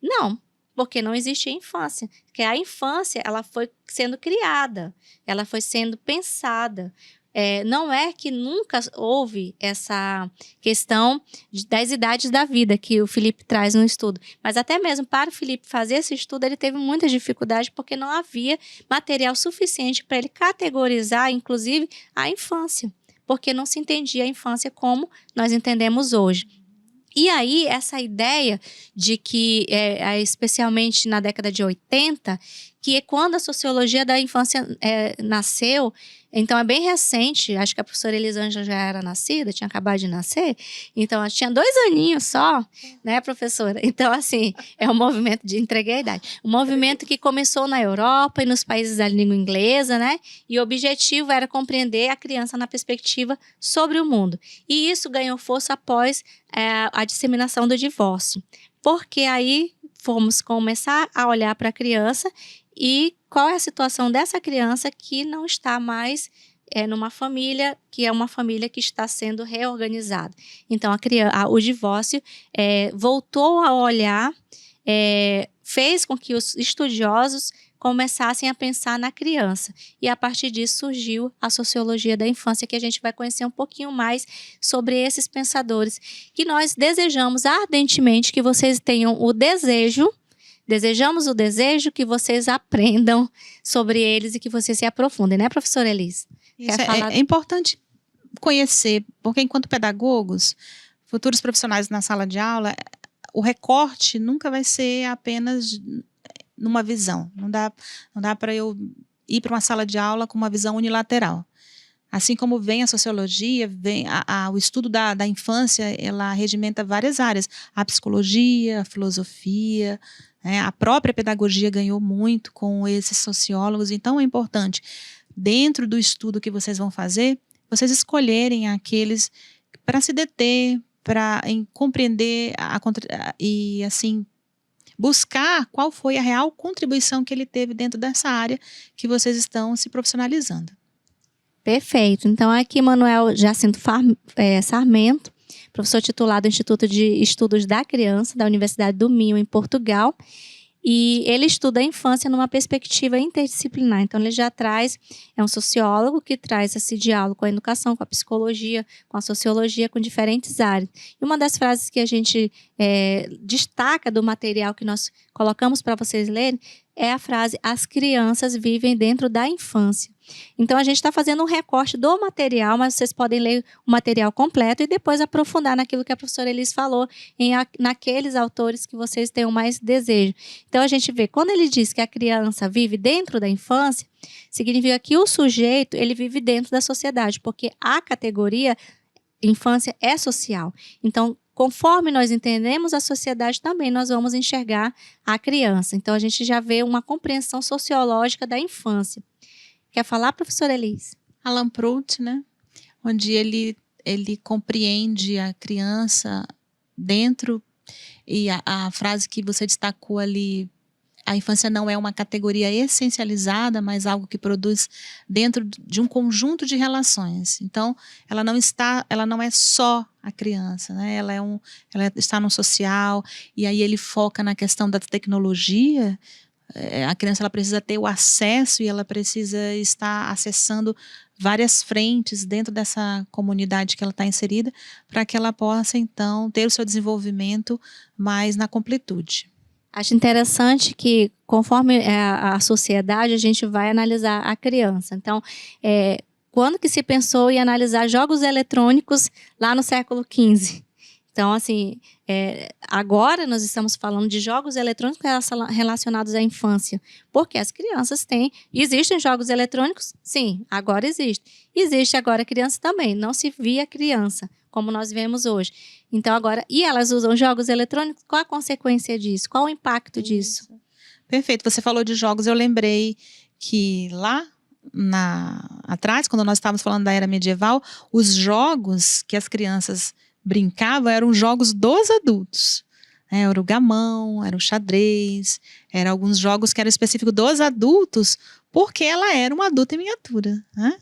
não, porque não existia infância. Porque a infância, ela foi sendo criada, ela foi sendo pensada. Não é que nunca houve essa questão das idades da vida que o Felipe traz no estudo. Mas até mesmo para o Felipe fazer esse estudo, ele teve muita dificuldade porque não havia material suficiente para ele categorizar, inclusive, a infância. Porque não se entendia a infância como nós entendemos hoje. E aí, essa ideia de que, especialmente na década de 80, que é quando a sociologia da infância nasceu, então é bem recente, acho que a professora Elisângela já era nascida, tinha acabado de nascer, então ela tinha 2 aninhos só, né, professora? Então, assim, é um movimento de entreguei a idade. Um movimento que começou na Europa e nos países da língua inglesa, né? E o objetivo era compreender a criança na perspectiva sobre o mundo. E isso ganhou força após a disseminação do divórcio. Porque aí fomos começar a olhar para a criança e qual é a situação dessa criança que não está mais numa família, que é uma família que está sendo reorganizada. Então, o divórcio voltou a olhar, fez com que os estudiosos começassem a pensar na criança. E a partir disso surgiu a sociologia da infância, que a gente vai conhecer um pouquinho mais sobre esses pensadores, que nós desejamos ardentemente que vocês tenham o desejo. Desejamos o desejo que vocês aprendam sobre eles e que vocês se aprofundem, né, professora Elis? Isso é importante conhecer, porque enquanto pedagogos, futuros profissionais na sala de aula, o recorte nunca vai ser apenas numa visão. Não dá para eu ir para uma sala de aula com uma visão unilateral. Assim como vem a sociologia, vem o estudo da infância, ela regimenta várias áreas. A psicologia, a filosofia, né? A própria pedagogia ganhou muito com esses sociólogos. Então, é importante, dentro do estudo que vocês vão fazer, vocês escolherem aqueles para se deter, para compreender e, assim, buscar qual foi a real contribuição que ele teve dentro dessa área que vocês estão se profissionalizando. Perfeito. Então, aqui, Manuel Jacinto Sarmento, professor titular do Instituto de Estudos da Criança, da Universidade do Minho, em Portugal. E ele estuda a infância numa perspectiva interdisciplinar. Então, ele já é um sociólogo que traz esse diálogo com a educação, com a psicologia, com a sociologia, com diferentes áreas. E uma das frases que a gente destaca do material que nós colocamos para vocês lerem é a frase: as crianças vivem dentro da infância. Então, a gente está fazendo um recorte do material, mas vocês podem ler o material completo e depois aprofundar naquilo que a professora Elis falou, naqueles autores que vocês tenham mais desejo. Então, a gente vê, quando ele diz que a criança vive dentro da infância, significa que o sujeito, ele vive dentro da sociedade, porque a categoria infância é social. Então, conforme nós entendemos a sociedade, também nós vamos enxergar a criança. Então, a gente já vê uma compreensão sociológica da infância. Quer falar, professora Elis? Alan Prout, né? Onde ele compreende a criança dentro, e a frase que você destacou ali, a infância não é uma categoria essencializada, mas algo que produz dentro de um conjunto de relações. Então, ela não é só a criança, né? Ela está no social, e aí ele foca na questão da tecnologia. A criança, ela precisa ter o acesso e ela precisa estar acessando várias frentes dentro dessa comunidade que ela está inserida, para que ela possa, então, ter o seu desenvolvimento mais na completude. Acho interessante que, conforme a sociedade, a gente vai analisar a criança. Então, quando que se pensou em analisar jogos eletrônicos lá no século XV? Então, assim, agora nós estamos falando de jogos eletrônicos relacionados à infância, porque as crianças existem jogos eletrônicos? Sim, agora existe. Existe agora criança também, não se via criança, como nós vemos hoje. Então, agora, e elas usam jogos eletrônicos, qual a consequência disso? Qual o impacto disso? Perfeito, você falou de jogos, eu lembrei que lá atrás, quando nós estávamos falando da era medieval, os jogos que as crianças brincavam eram jogos dos adultos. Era o gamão, era o xadrez, eram alguns jogos que eram específicos dos adultos, porque ela era uma adulta em miniatura, né?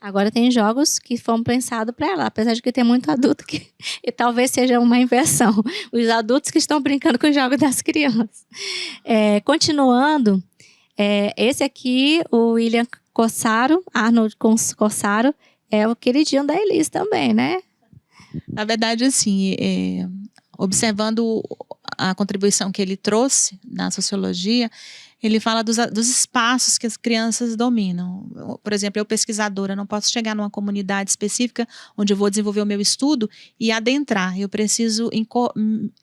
Agora tem jogos que foram pensados para ela, apesar de que tem muito adulto e talvez seja uma inversão. Os adultos que estão brincando com os jogos das crianças. Continuando, esse aqui, o William Corsaro, Arnold Corsaro, é o queridinho da Elis também, né? Na verdade, assim, observando a contribuição que ele trouxe na sociologia, ele fala dos espaços que as crianças dominam. Por exemplo, eu pesquisadora, não posso chegar numa comunidade específica onde eu vou desenvolver o meu estudo e adentrar. Eu preciso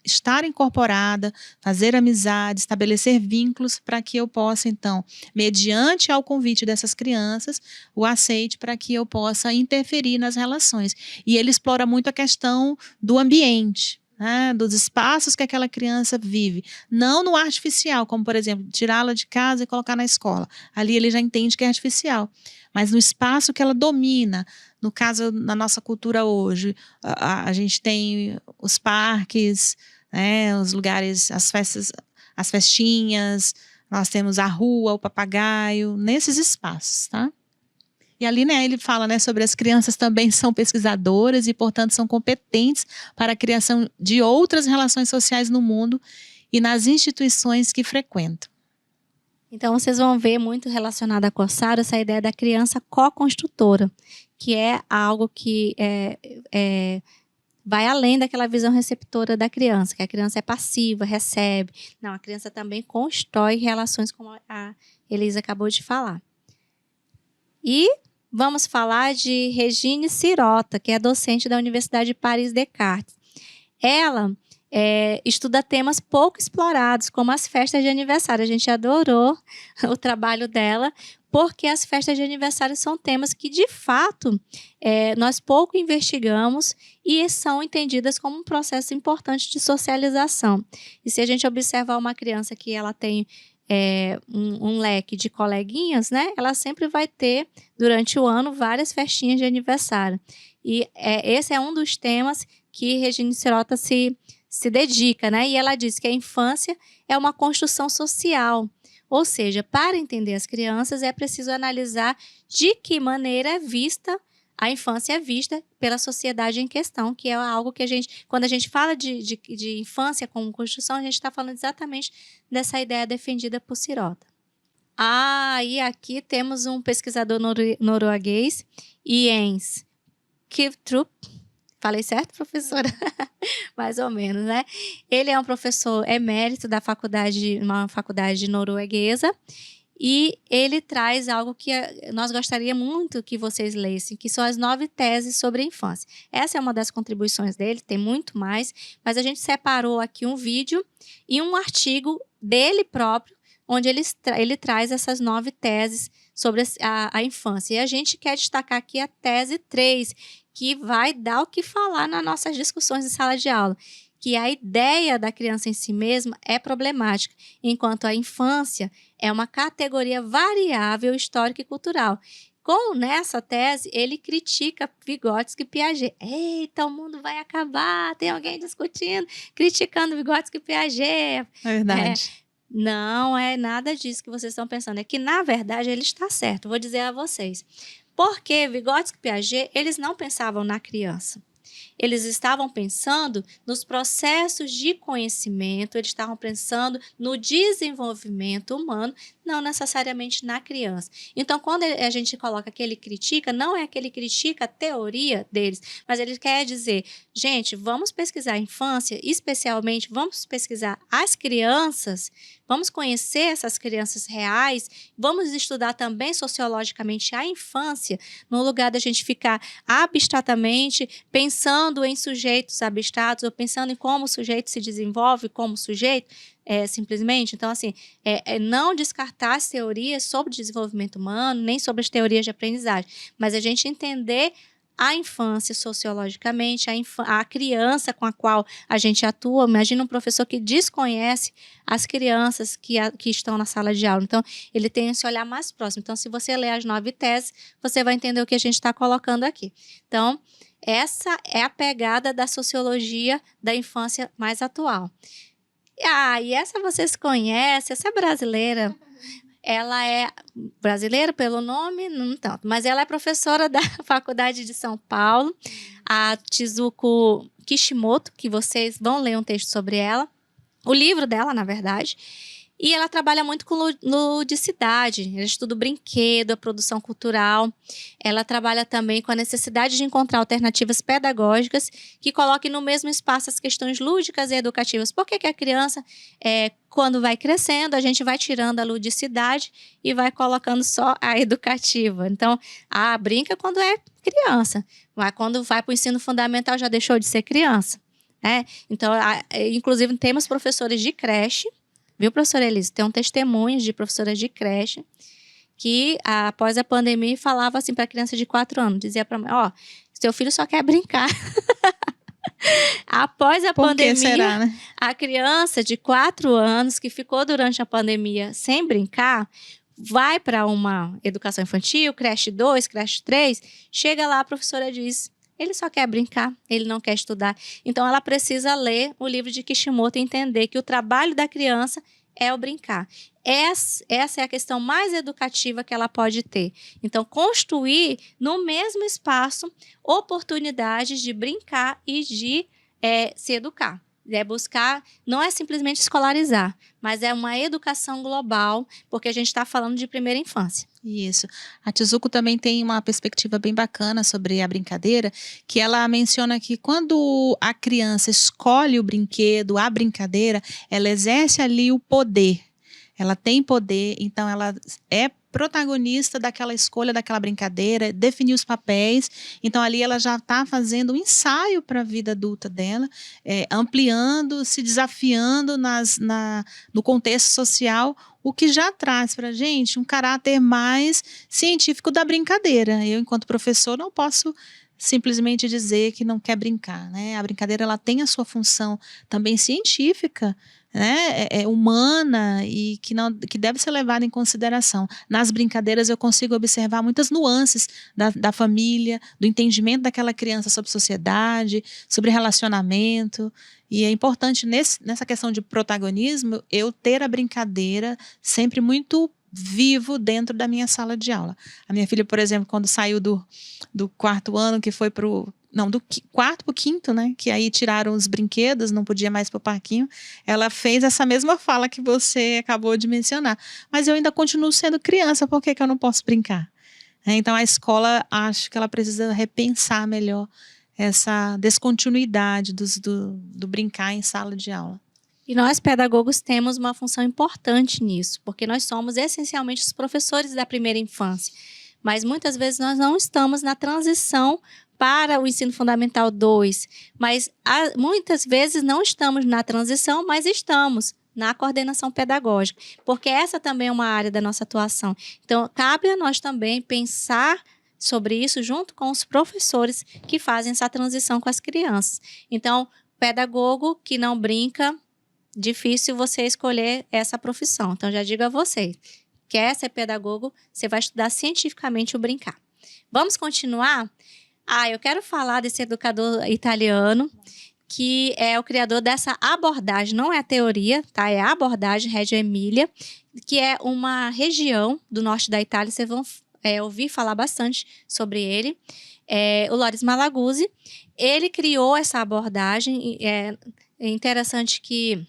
estar incorporada, fazer amizade, estabelecer vínculos para que eu possa, então, mediante ao convite dessas crianças, o aceite para que eu possa interferir nas relações. E ele explora muito a questão do ambiente, né, dos espaços que aquela criança vive, não no artificial, como por exemplo, tirá-la de casa e colocar na escola. Ali ele já entende que é artificial, mas no espaço que ela domina. No caso, na nossa cultura hoje, a gente tem os parques, né, os lugares, as festas, as festinhas, nós temos a rua, o papagaio, nesses espaços, tá? E ali, né, ele fala, né, sobre as crianças também são pesquisadoras e, portanto, são competentes para a criação de outras relações sociais no mundo e nas instituições que frequentam. Então, vocês vão ver muito relacionado a Corsaro essa ideia da criança co-construtora, que é algo que vai além daquela visão receptora da criança, que a criança é passiva, recebe. Não, a criança também constrói relações, como a Elisa acabou de falar. E vamos falar de Regine Sirota, que é docente da Universidade de Paris Descartes. Ela estuda temas pouco explorados, como as festas de aniversário. A gente adorou o trabalho dela, porque as festas de aniversário são temas que, de fato, nós pouco investigamos e são entendidas como um processo importante de socialização. E se a gente observar uma criança que ela tem um leque de coleguinhas, né, ela sempre vai ter, durante o ano, várias festinhas de aniversário. E esse é um dos temas que Regina Sirota se dedica, né? E ela diz que a infância é uma construção social. Ou seja, para entender as crianças é preciso analisar de que maneira a infância é vista pela sociedade em questão, que é algo que quando a gente fala de infância como construção, a gente está falando exatamente dessa ideia defendida por Sirota. E aqui temos um pesquisador norueguês, Jens Kivtrup. Falei certo, professora? Mais ou menos, né? Ele é um professor emérito da uma faculdade norueguesa, e ele traz algo que nós gostaríamos muito que vocês lessem, que são as 9 teses sobre a infância. Essa é uma das contribuições dele, tem muito mais, mas a gente separou aqui um vídeo e um artigo dele próprio, onde ele traz essas 9 teses sobre a infância. E a gente quer destacar aqui a tese 3, que vai dar o que falar nas nossas discussões em sala de aula, que a ideia da criança em si mesma é problemática, enquanto a infância é uma categoria variável histórica e cultural. Nessa tese, ele critica Vygotsky e Piaget. Eita, o mundo vai acabar, tem alguém discutindo, criticando Vygotsky e Piaget. É verdade. Não é nada disso que vocês estão pensando. É que, na verdade, ele está certo. Vou dizer a vocês. Porque Vygotsky e Piaget, eles não pensavam na criança. Eles estavam pensando nos processos de conhecimento, eles estavam pensando no desenvolvimento humano, não necessariamente na criança. Então, quando a gente coloca que ele critica, não é que ele critica a teoria deles, mas ele quer dizer, gente, vamos pesquisar a infância, especialmente vamos pesquisar as crianças, vamos conhecer essas crianças reais, vamos estudar também sociologicamente a infância, no lugar da gente ficar abstratamente pensando em sujeitos abstratos ou pensando em como o sujeito se desenvolve como sujeito, simplesmente. Então, assim, não descartar as teorias sobre desenvolvimento humano, nem sobre as teorias de aprendizagem, mas a gente entender a infância sociologicamente, a criança com a qual a gente atua. Imagina um professor que desconhece as crianças que estão na sala de aula. Então, ele tem esse olhar mais próximo. Então, se você ler as 9 teses, você vai entender o que a gente está colocando aqui. Então, essa é a pegada da sociologia da infância mais atual. E essa vocês conhecem, essa é brasileira. Ela é brasileira pelo nome, não tanto, mas ela é professora da Faculdade de São Paulo, a Chizuko Kishimoto, que vocês vão ler um texto sobre ela, o livro dela, na verdade. E ela trabalha muito com ludicidade, ela estuda o brinquedo, a produção cultural. Ela trabalha também com a necessidade de encontrar alternativas pedagógicas que coloquem no mesmo espaço as questões lúdicas e educativas. Por que a criança, quando vai crescendo, a gente vai tirando a ludicidade e vai colocando só a educativa? Então, brinca quando é criança, mas quando vai para o ensino fundamental já deixou de ser criança. Então, inclusive, temos professores de creche. Viu, professora Elise? Tem um testemunho de professoras de creche que, após a pandemia, falava assim para a criança de 4 anos. Dizia para a mãe, seu filho só quer brincar. Após a pandemia, será, né? A criança de 4 anos que ficou durante a pandemia sem brincar, vai para uma educação infantil, creche 2, creche 3, chega lá, a professora diz, ele só quer brincar, ele não quer estudar. Então, ela precisa ler o livro de Kishimoto e entender que o trabalho da criança é o brincar. Essa é a questão mais educativa que ela pode ter. Então, construir no mesmo espaço oportunidades de brincar e de se educar. Buscar, não é simplesmente escolarizar, mas é uma educação global, porque a gente está falando de primeira infância. Isso. A Chizuko também tem uma perspectiva bem bacana sobre a brincadeira, que ela menciona que quando a criança escolhe o brinquedo, a brincadeira, ela exerce ali o poder. Ela tem poder, então ela é protagonista daquela escolha, daquela brincadeira, definir os papéis. Então, ali ela já está fazendo um ensaio para a vida adulta dela, ampliando, se desafiando no contexto social, o que já traz para a gente um caráter mais científico da brincadeira. Eu, enquanto professor, não posso simplesmente dizer que não quer brincar, né? A brincadeira ela tem a sua função também científica, né? Humana e que deve ser levada em consideração. Nas brincadeiras eu consigo observar muitas nuances da família, do entendimento daquela criança sobre sociedade, sobre relacionamento. E é importante nessa questão de protagonismo eu ter a brincadeira sempre muito vivo dentro da minha sala de aula. A minha filha, por exemplo, quando saiu do quarto ano, que foi do quarto para o quinto, né? Que aí tiraram os brinquedos, não podia mais para o parquinho. Ela fez essa mesma fala que você acabou de mencionar. Mas eu ainda continuo sendo criança, por que eu não posso brincar? Então a escola, acho que ela precisa repensar melhor essa descontinuidade do brincar em sala de aula. E nós, pedagogos, temos uma função importante nisso, porque nós somos essencialmente os professores da primeira infância. Mas muitas vezes nós não estamos na transição para o ensino fundamental 2. Mas muitas vezes não estamos na transição, mas estamos na coordenação pedagógica, porque essa também é uma área da nossa atuação. Então, cabe a nós também pensar sobre isso junto com os professores que fazem essa transição com as crianças. Então, pedagogo que não brinca, difícil você escolher essa profissão. Então, já digo a você, quer ser pedagogo, você vai estudar cientificamente o brincar. Vamos continuar? Eu quero falar desse educador italiano, que é o criador dessa abordagem, não é a teoria, tá? É a abordagem Reggio Emília, que é uma região do norte da Itália, vocês vão ouvir falar bastante sobre ele. O Loris Malaguzzi, ele criou essa abordagem, é interessante que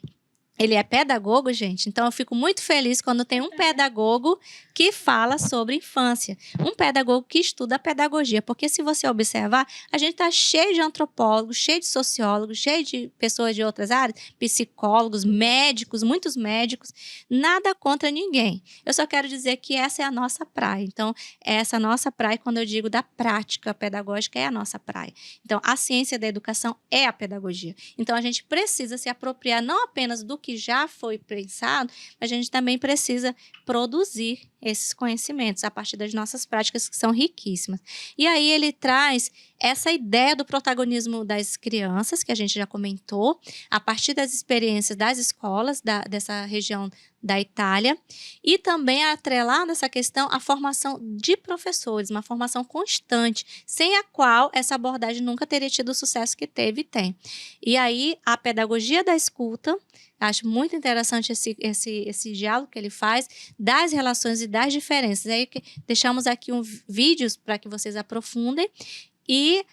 ele é pedagogo, gente, então eu fico muito feliz quando tem um pedagogo que fala sobre infância. Um pedagogo que estuda a pedagogia, porque se você observar, a gente está cheio de antropólogos, cheio de sociólogos, cheio de pessoas de outras áreas, psicólogos, médicos, muitos médicos, nada contra ninguém. Eu só quero dizer que essa é a nossa praia. Então, essa nossa praia, quando eu digo da prática pedagógica, é a nossa praia. Então, a ciência da educação é a pedagogia. Então, a gente precisa se apropriar não apenas do que já foi pensado, mas a gente também precisa produzir esses conhecimentos a partir das nossas práticas, que são riquíssimas. E aí ele traz essa ideia do protagonismo das crianças, que a gente já comentou, a partir das experiências das escolas dessa região da Itália, e também atrelar nessa questão a formação de professores, uma formação constante, sem a qual essa abordagem nunca teria tido o sucesso que teve e tem. E aí a pedagogia da escuta, acho muito interessante esse diálogo que ele faz das relações e das diferenças. Aí deixamos aqui vídeos para que vocês aprofundem. E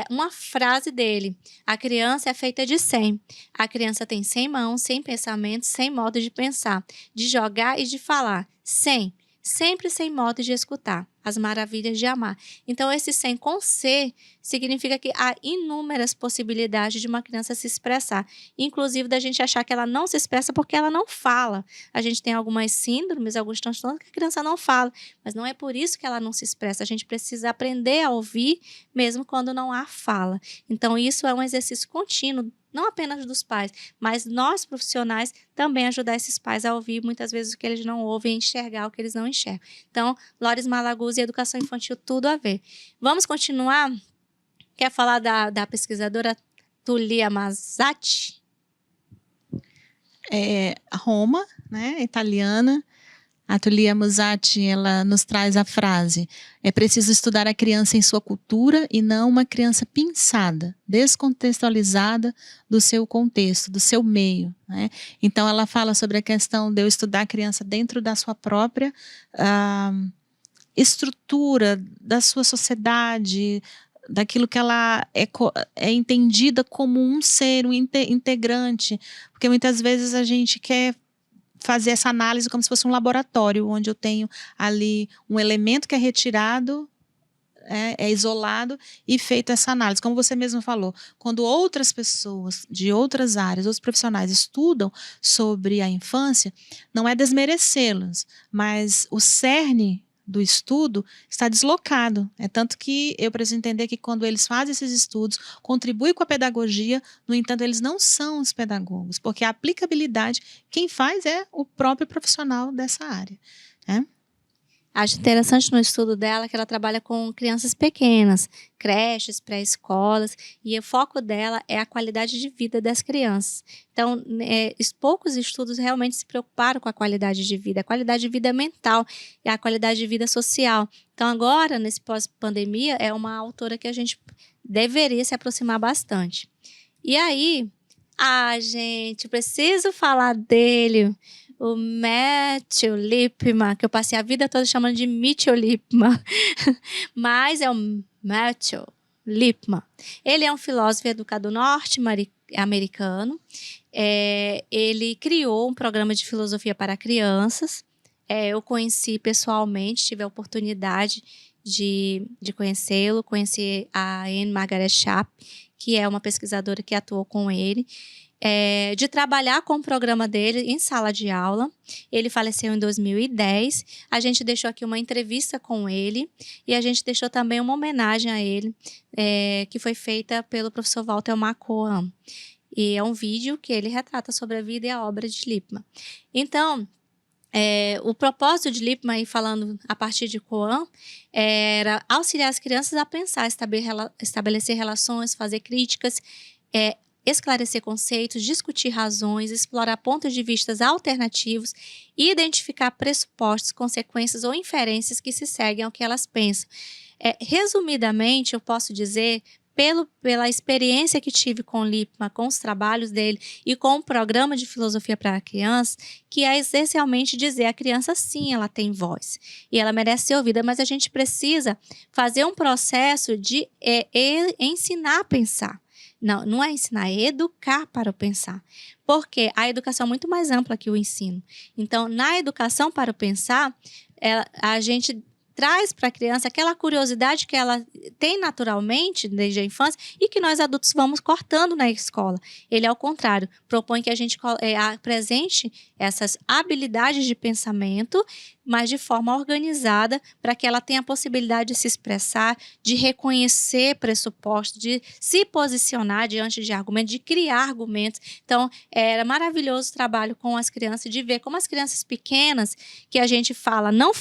uma frase dele: a criança é feita de 100. A criança tem 100 mãos, 100 pensamentos, 100 modos de pensar, de jogar e de falar. 100. Sempre sem modo de escutar. As maravilhas de amar. Então, esse 100 com C significa que há inúmeras possibilidades de uma criança se expressar. Inclusive, da gente achar que ela não se expressa porque ela não fala. A gente tem algumas síndromes, alguns transtornos que a criança não fala. Mas não é por isso que ela não se expressa. A gente precisa aprender a ouvir mesmo quando não há fala. Então, isso é um exercício contínuo, não apenas dos pais, mas nós profissionais também ajudar esses pais a ouvir muitas vezes o que eles não ouvem e enxergar o que eles não enxergam. Então, Loris Malaguzzi e educação infantil, tudo a ver. Vamos continuar? Quer falar da pesquisadora Tulia Mazzatti? Roma, né, italiana. A Tulia Mazzatti, ela nos traz a frase: é preciso estudar a criança em sua cultura e não uma criança pinçada, descontextualizada do seu contexto, do seu meio, né? Então, ela fala sobre a questão de eu estudar a criança dentro da sua própria estrutura, da sua sociedade, daquilo que ela é entendida como um ser, um integrante. Porque muitas vezes a gente quer fazer essa análise como se fosse um laboratório, onde eu tenho ali um elemento que é retirado é isolado e feito essa análise. Como você mesmo falou, quando outras pessoas de outras áreas, outros profissionais estudam sobre a infância, não é desmerecê-las, mas o cerne do estudo está deslocado. É tanto que eu preciso entender que quando eles fazem esses estudos, contribuem com a pedagogia, no entanto, eles não são os pedagogos, porque a aplicabilidade, quem faz é o próprio profissional dessa área, né? Acho interessante no estudo dela que ela trabalha com crianças pequenas, creches, pré-escolas, e o foco dela é a qualidade de vida das crianças. Então, poucos estudos realmente se preocuparam com a qualidade de vida, a qualidade de vida mental e a qualidade de vida social. Então, agora, nesse pós-pandemia, é uma autora que a gente deveria se aproximar bastante. E aí, gente, preciso falar dele. O Matthew Lipman, que eu passei a vida toda chamando de Mitchell Lipman, mas é o Matthew Lipman. Ele é um filósofo e educador norte-americano. Ele criou um programa de filosofia para crianças. Eu conheci pessoalmente, tive a oportunidade de conhecê-lo, conheci a Anne Margaret Schaap, que é uma pesquisadora que atuou com ele. De trabalhar com o programa dele em sala de aula. Ele faleceu em 2010. A gente deixou aqui uma entrevista com ele e a gente deixou também uma homenagem a ele, que foi feita pelo professor Walter Macoan. E é um vídeo que ele retrata sobre a vida e a obra de Lipman. Então, o propósito de Lipman, falando a partir de Coan, era auxiliar as crianças a pensar, estabelecer relações, fazer críticas, esclarecer conceitos, discutir razões, explorar pontos de vista alternativos e identificar pressupostos, consequências ou inferências que se seguem ao que elas pensam. Resumidamente, eu posso dizer, pela experiência que tive com o Lipman, com os trabalhos dele e com o programa de filosofia para crianças, que é essencialmente dizer a criança, sim, ela tem voz e ela merece ser ouvida, mas a gente precisa fazer um processo de ensinar a pensar. Não é ensinar, é educar para o pensar. Porque a educação é muito mais ampla que o ensino. Então, na educação para o pensar, a gente traz para a criança aquela curiosidade que ela tem naturalmente desde a infância e que nós adultos vamos cortando na escola. Ele, ao contrário, propõe que a gente apresente essas habilidades de pensamento, mas de forma organizada, para que ela tenha a possibilidade de se expressar, de reconhecer pressupostos, de se posicionar diante de argumentos, de criar argumentos. Então, era maravilhoso o trabalho com as crianças, de ver como as crianças pequenas, que a gente fala, não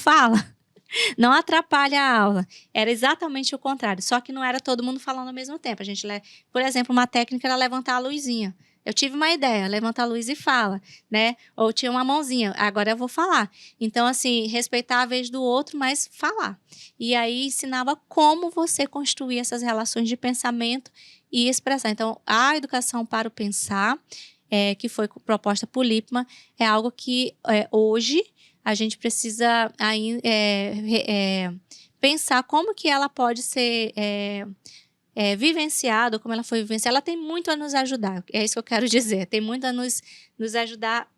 não atrapalha a aula. Era exatamente o contrário, só que não era todo mundo falando ao mesmo tempo. A gente, por exemplo, uma técnica era levantar a luzinha. Eu tive uma ideia, levanta a luz e fala, né? Ou tinha uma mãozinha, agora eu vou falar. Então, assim, respeitar a vez do outro, mas falar. E aí ensinava como você construir essas relações de pensamento e expressar. Então, a educação para o pensar, que foi proposta por Lipman, é algo que hoje a gente precisa pensar como que ela pode ser vivenciada, como ela foi vivenciada. Ela tem muito a nos ajudar, é isso que eu quero dizer. Tem muito a nos ajudar.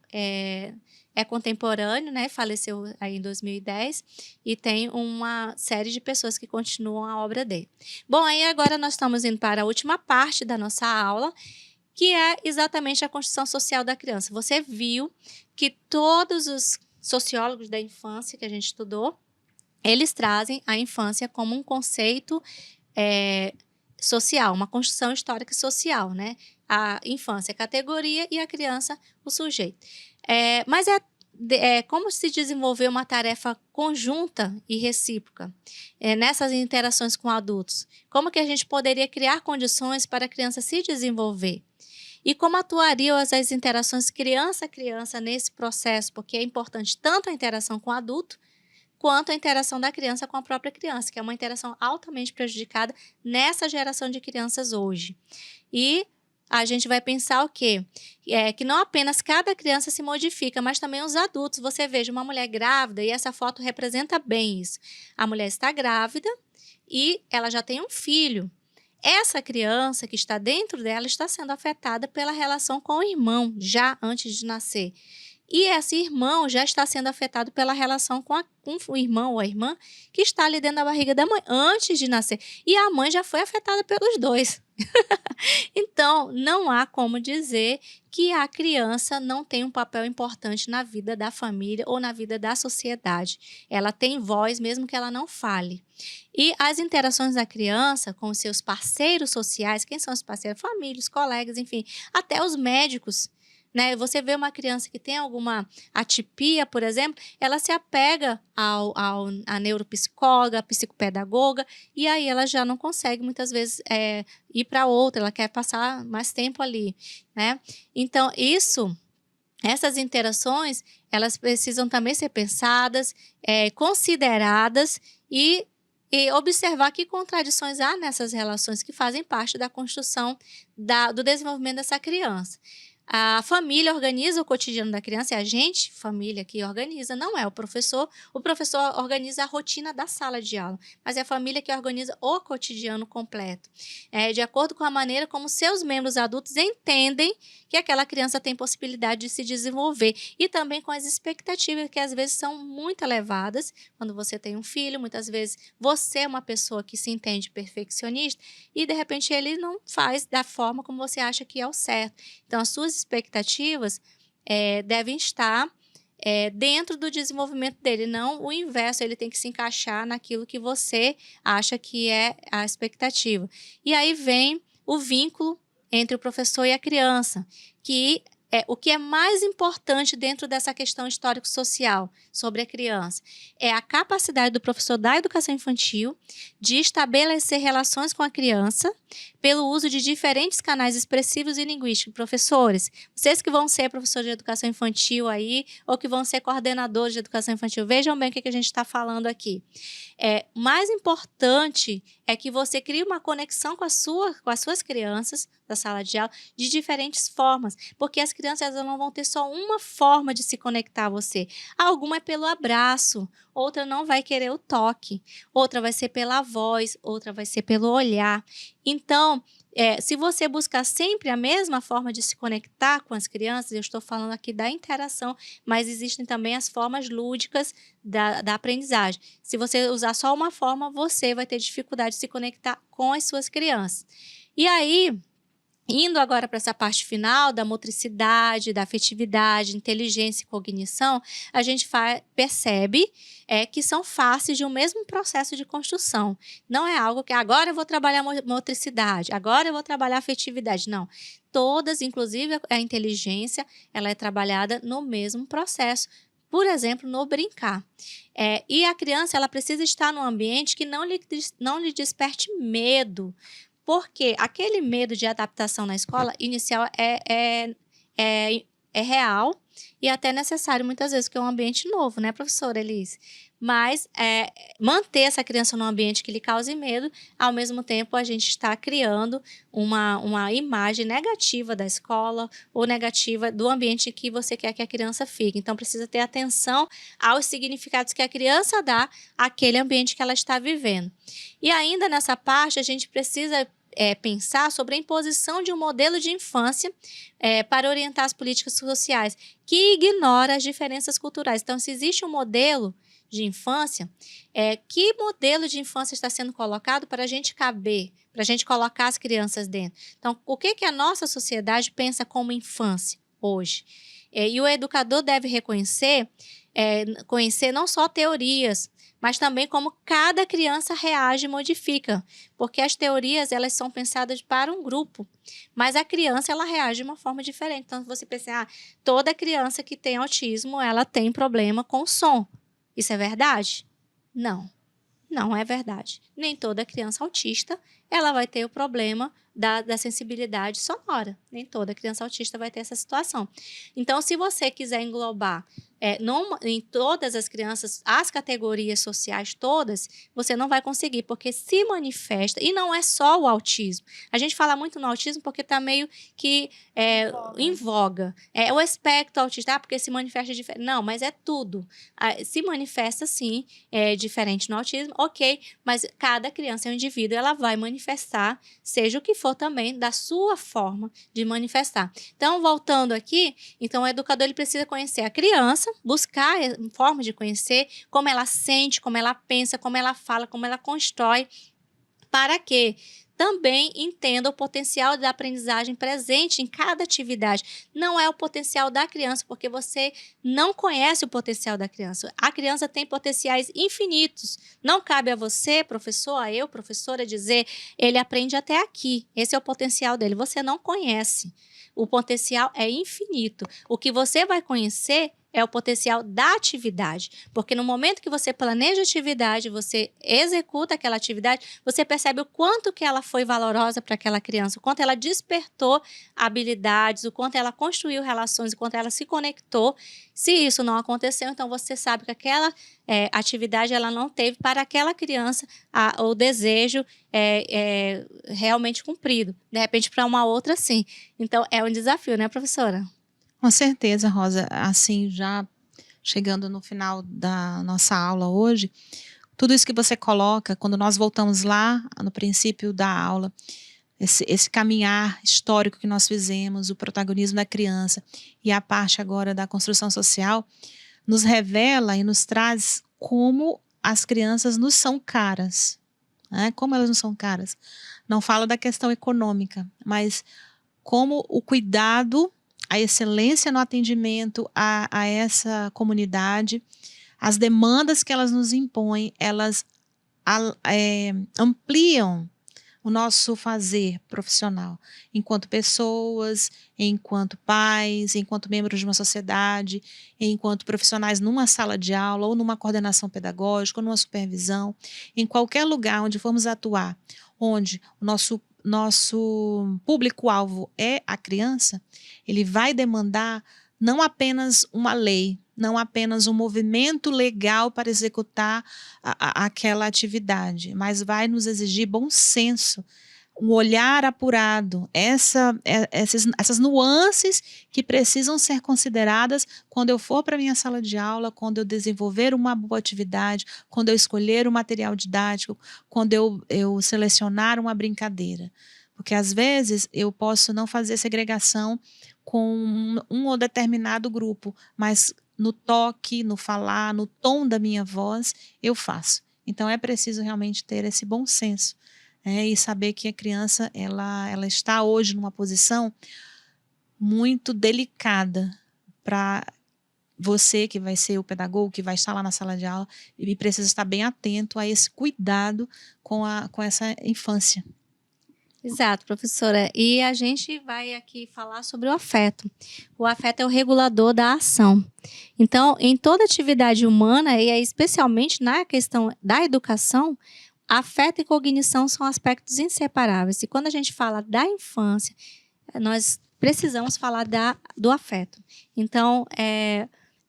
É contemporâneo, né? Faleceu aí em 2010 e tem uma série de pessoas que continuam a obra dele. Bom, aí agora nós estamos indo para a última parte da nossa aula, que é exatamente a construção social da criança. Você viu que todos os sociólogos da infância que a gente estudou, eles trazem a infância como um conceito social, uma construção histórica e social, né? A infância é a categoria e a criança o sujeito. Mas como se desenvolver uma tarefa conjunta e recíproca nessas interações com adultos? Como que a gente poderia criar condições para a criança se desenvolver? E como atuariam as interações criança a criança nesse processo? Porque é importante tanto a interação com o adulto, quanto a interação da criança com a própria criança, que é uma interação altamente prejudicada nessa geração de crianças hoje. E a gente vai pensar o quê? Que não apenas cada criança se modifica, mas também os adultos. Você veja uma mulher grávida, e essa foto representa bem isso. A mulher está grávida e ela já tem um filho. Essa criança que está dentro dela está sendo afetada pela relação com o irmão, já antes de nascer. E esse irmão já está sendo afetado pela relação com o irmão ou a irmã que está ali dentro da barriga da mãe, antes de nascer. E a mãe já foi afetada pelos dois. Então, não há como dizer que a criança não tem um papel importante na vida da família ou na vida da sociedade. Ela tem voz, mesmo que ela não fale. E as interações da criança com os seus parceiros sociais, quem são os parceiros? Famílias, colegas, enfim, até os médicos. Né? Você vê uma criança que tem alguma atipia, por exemplo, ela se apega à neuropsicóloga, à psicopedagoga, e aí ela já não consegue, muitas vezes, ir para outra, ela quer passar mais tempo ali. Né? Então, essas interações, elas precisam também ser pensadas, consideradas e observar que contradições há nessas relações que fazem parte da construção do desenvolvimento dessa criança. A família organiza o cotidiano da criança, é a gente, família, que organiza, não é o professor. O professor organiza a rotina da sala de aula, mas é a família que organiza o cotidiano completo. De acordo com a maneira como seus membros adultos entendem que aquela criança tem possibilidade de se desenvolver. E também com as expectativas, que às vezes são muito elevadas. Quando você tem um filho, muitas vezes você é uma pessoa que se entende perfeccionista e, de repente, ele não faz da forma como você acha que é o certo. Então, as suas expectativas devem estar dentro do desenvolvimento dele, não o inverso, ele tem que se encaixar naquilo que você acha que é a expectativa. E aí vem o vínculo entre o professor e a criança, que o que é mais importante dentro dessa questão histórico-social sobre a criança é a capacidade do professor da educação infantil de estabelecer relações com a criança pelo uso de diferentes canais expressivos e linguísticos. Professores, vocês que vão ser professores de educação infantil aí, ou que vão ser coordenadores de educação infantil, vejam bem o que a gente está falando aqui. Mais importante é que você crie uma conexão com as suas crianças da sala de aula de diferentes formas, porque as crianças elas não vão ter só uma forma de se conectar a você. Alguma é pelo abraço, outra não vai querer o toque, outra vai ser pela voz, outra vai ser pelo olhar. Então, se você buscar sempre a mesma forma de se conectar com as crianças, eu estou falando aqui da interação, mas existem também as formas lúdicas da aprendizagem. Se você usar só uma forma, você vai ter dificuldade de se conectar com as suas crianças. E aí, indo agora para essa parte final da motricidade, da afetividade, inteligência e cognição, a gente percebe que são faces de um mesmo processo de construção. Não é algo que agora eu vou trabalhar motricidade, agora eu vou trabalhar afetividade. Não. Todas, inclusive a inteligência, ela é trabalhada no mesmo processo. Por exemplo, no brincar. E a criança ela precisa estar num ambiente que não lhe desperte medo, porque aquele medo de adaptação na escola inicial é real e até necessário muitas vezes, porque é um ambiente novo, né, professora Elise? Mas manter essa criança num ambiente que lhe cause medo, ao mesmo tempo a gente está criando uma imagem negativa da escola ou negativa do ambiente que você quer que a criança fique. Então, precisa ter atenção aos significados que a criança dá àquele ambiente que ela está vivendo. E ainda nessa parte, a gente precisa pensar sobre a imposição de um modelo de infância para orientar as políticas sociais, que ignora as diferenças culturais. Então, se existe um modelo de infância, que modelo de infância está sendo colocado para a gente caber, para a gente colocar as crianças dentro? Então, o que a nossa sociedade pensa como infância hoje? E o educador deve conhecer não só teorias, mas também como cada criança reage e modifica, porque as teorias elas são pensadas para um grupo, mas a criança ela reage de uma forma diferente. Então, você pensa, toda criança que tem autismo, ela tem problema com o som. Isso é verdade? Não, não é verdade. Nem toda criança autista ela vai ter o problema da sensibilidade sonora. Nem toda criança autista vai ter essa situação. Então, se você quiser englobar em todas as crianças, as categorias sociais todas, você não vai conseguir, porque se manifesta, e não é só o autismo. A gente fala muito no autismo porque está meio que em voga. É o espectro autista, porque se manifesta diferente. Não, mas é tudo. Se manifesta, sim, diferente no autismo, ok, mas cada criança é um indivíduo, ela vai manifestar, seja o que for também, da sua forma de manifestar. Então, voltando aqui, então o educador ele precisa conhecer a criança, buscar formas de conhecer como ela sente, como ela pensa, como ela fala, como ela constrói, para que também entenda o potencial da aprendizagem presente em cada atividade. Não é o potencial da criança, porque você não conhece o potencial da criança. A criança tem potenciais infinitos. Não cabe a você, professor, a eu, professora, dizer ele aprende até aqui. Esse é o potencial dele. Você não conhece. O potencial é infinito. O que você vai conhecer é o potencial da atividade. Porque no momento que você planeja a atividade, você executa aquela atividade, você percebe o quanto que ela foi valorosa para aquela criança, o quanto ela despertou habilidades, o quanto ela construiu relações, o quanto ela se conectou. Se isso não aconteceu, então você sabe que aquela atividade ela não teve para aquela criança o desejo realmente cumprido. De repente, para uma outra, sim. Então, é um desafio, né, professora? Com certeza, Rosa. Assim, já chegando no final da nossa aula hoje, tudo isso que você coloca, quando nós voltamos lá no princípio da aula, esse caminhar histórico que nós fizemos, o protagonismo da criança e a parte agora da construção social, nos revela e nos traz como as crianças nos são caras. Né? Como elas nos são caras. Não falo da questão econômica, mas como o cuidado, a excelência no atendimento a essa comunidade, as demandas que elas nos impõem, elas ampliam o nosso fazer profissional, enquanto pessoas, enquanto pais, enquanto membros de uma sociedade, enquanto profissionais numa sala de aula, ou numa coordenação pedagógica, ou numa supervisão, em qualquer lugar onde formos atuar, onde o nosso público-alvo é a criança, ele vai demandar não apenas uma lei, não apenas um movimento legal para executar aquela atividade, mas vai nos exigir bom senso, um olhar apurado, essas nuances que precisam ser consideradas quando eu for para a minha sala de aula, quando eu desenvolver uma boa atividade, quando eu escolher o material didático, quando eu selecionar uma brincadeira. Porque às vezes eu posso não fazer segregação com um ou determinado grupo, mas no toque, no falar, no tom da minha voz, eu faço. Então é preciso realmente ter esse bom senso. E saber que a criança ela está hoje numa posição muito delicada para você que vai ser o pedagogo, que vai estar lá na sala de aula, e precisa estar bem atento a esse cuidado com essa infância. Exato, professora. E a gente vai aqui falar sobre o afeto. O afeto é o regulador da ação. Então, em toda atividade humana, e especialmente na questão da educação, afeto e cognição são aspectos inseparáveis. E quando a gente fala da infância, nós precisamos falar do afeto. Então,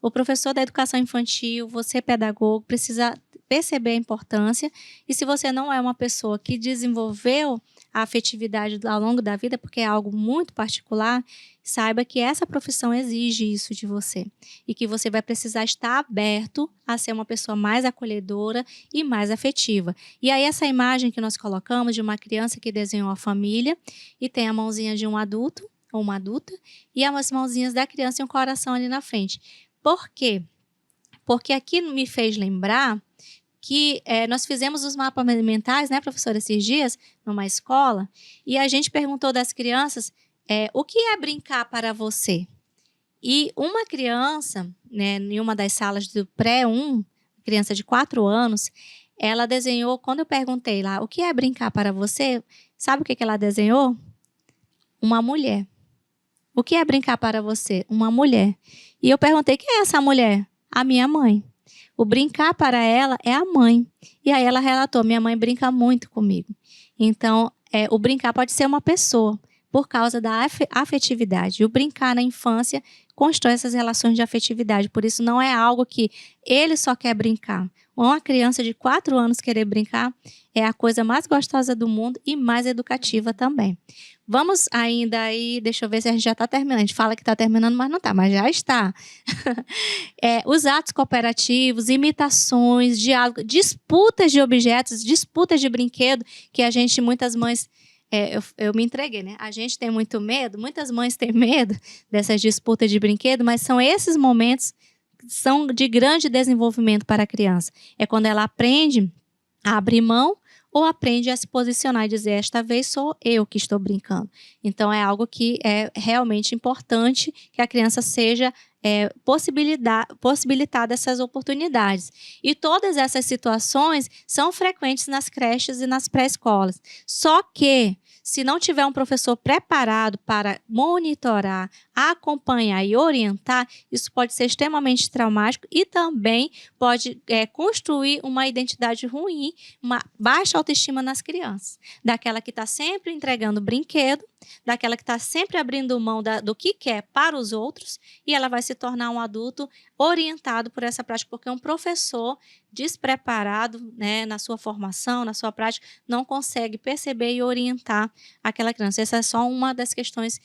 o professor da educação infantil, você pedagogo, precisa perceber a importância. E se você não é uma pessoa que desenvolveu a afetividade ao longo da vida, porque é algo muito particular, saiba que essa profissão exige isso de você. E que você vai precisar estar aberto a ser uma pessoa mais acolhedora e mais afetiva. E aí essa imagem que nós colocamos de uma criança que desenhou a família e tem a mãozinha de um adulto ou uma adulta e as mãozinhas da criança e um coração ali na frente. Por quê? Porque aqui me fez lembrar que nós fizemos os mapas mentais, né, professora, esses dias, numa escola, e a gente perguntou das crianças o que é brincar para você? E uma criança, né, em uma das salas do pré-1, criança de 4 anos, ela desenhou, quando eu perguntei lá, o que é brincar para você? Sabe o que ela desenhou? Uma mulher. O que é brincar para você? Uma mulher. E eu perguntei, quem é essa mulher? A minha mãe. O brincar para ela é a mãe. E aí ela relatou, minha mãe brinca muito comigo. Então, o brincar pode ser uma pessoa, por causa da afetividade. E o brincar na infância constrói essas relações de afetividade. Por isso, não é algo que ele só quer brincar. Uma criança de 4 anos querer brincar é a coisa mais gostosa do mundo e mais educativa também. Vamos ainda aí, deixa eu ver se a gente já está terminando. A gente fala que está terminando, mas não está, mas já está. Os atos cooperativos, imitações, diálogo, disputas de objetos, disputas de brinquedo, que a gente, muitas mães... eu me entreguei, né? A gente tem muito medo, muitas mães têm medo dessas disputas de brinquedo, mas são esses momentos que são de grande desenvolvimento para a criança. É quando ela aprende a abrir mão ou aprende a se posicionar e dizer, esta vez sou eu que estou brincando. Então, é algo que é realmente importante que a criança seja possibilitada essas oportunidades. E todas essas situações são frequentes nas creches e nas pré-escolas. Só que, se não tiver um professor preparado para monitorar, acompanhar e orientar, isso pode ser extremamente traumático e também pode construir uma identidade ruim, uma baixa autoestima nas crianças. Daquela que está sempre entregando brinquedo, daquela que está sempre abrindo mão do que quer para os outros, e ela vai se tornar um adulto orientado por essa prática, porque um professor despreparado, né, na sua formação, na sua prática, não consegue perceber e orientar aquela criança. Essa é só uma das questões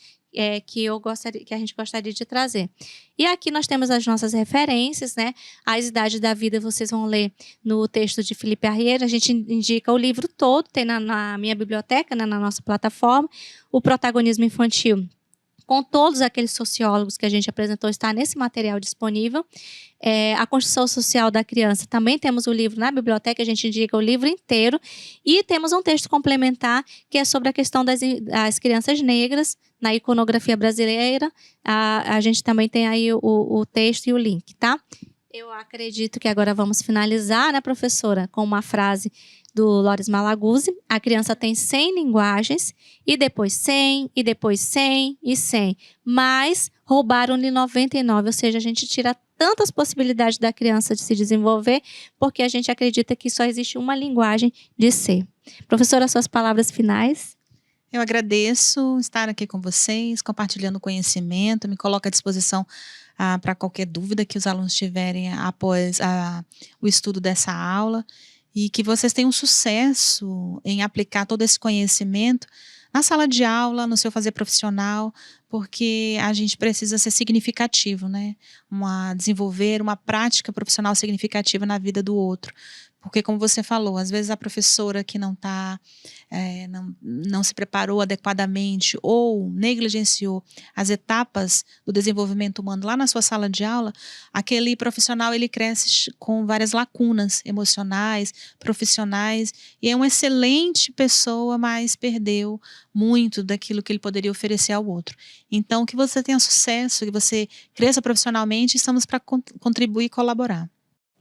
que a gente gostaria de trazer. E aqui nós temos as nossas referências, né? As idades da vida vocês vão ler no texto de Felipe Arriero. A gente indica o livro todo, tem na minha biblioteca, né, na nossa plataforma. O protagonismo infantil, com todos aqueles sociólogos que a gente apresentou, está nesse material disponível. A construção social da criança, também temos o livro na biblioteca, a gente indica o livro inteiro. E temos um texto complementar, que é sobre a questão das crianças negras, na iconografia brasileira. A gente também tem aí o texto e o link, tá? Eu acredito que agora vamos finalizar, né, professora, com uma frase do Loris Malaguzzi. A criança tem 100 linguagens, e depois 100, e depois 100 e 100. Mas roubaram-lhe 99, ou seja, a gente tira tantas possibilidades da criança de se desenvolver, porque a gente acredita que só existe uma linguagem de ser. Professora, suas palavras finais? Eu agradeço estar aqui com vocês, compartilhando conhecimento, me coloco à disposição para qualquer dúvida que os alunos tiverem após o estudo dessa aula, e que vocês tenham sucesso em aplicar todo esse conhecimento na sala de aula, no seu fazer profissional, porque a gente precisa ser significativo, né? Desenvolver uma prática profissional significativa na vida do outro. Porque, como você falou, às vezes a professora que não se preparou adequadamente ou negligenciou as etapas do desenvolvimento humano lá na sua sala de aula, aquele profissional ele cresce com várias lacunas emocionais, profissionais, e é uma excelente pessoa, mas perdeu muito daquilo que ele poderia oferecer ao outro. Então, que você tenha sucesso, que você cresça profissionalmente, estamos para contribuir e colaborar.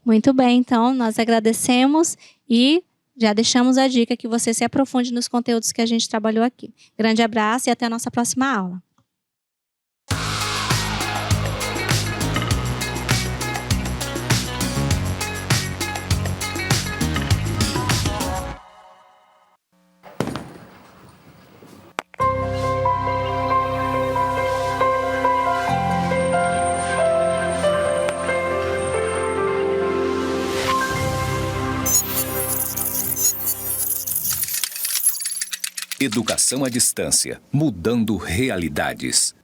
Muito bem, então nós agradecemos e já deixamos a dica que você se aprofunde nos conteúdos que a gente trabalhou aqui. Grande abraço e até a nossa próxima aula. Educação à distância, mudando realidades.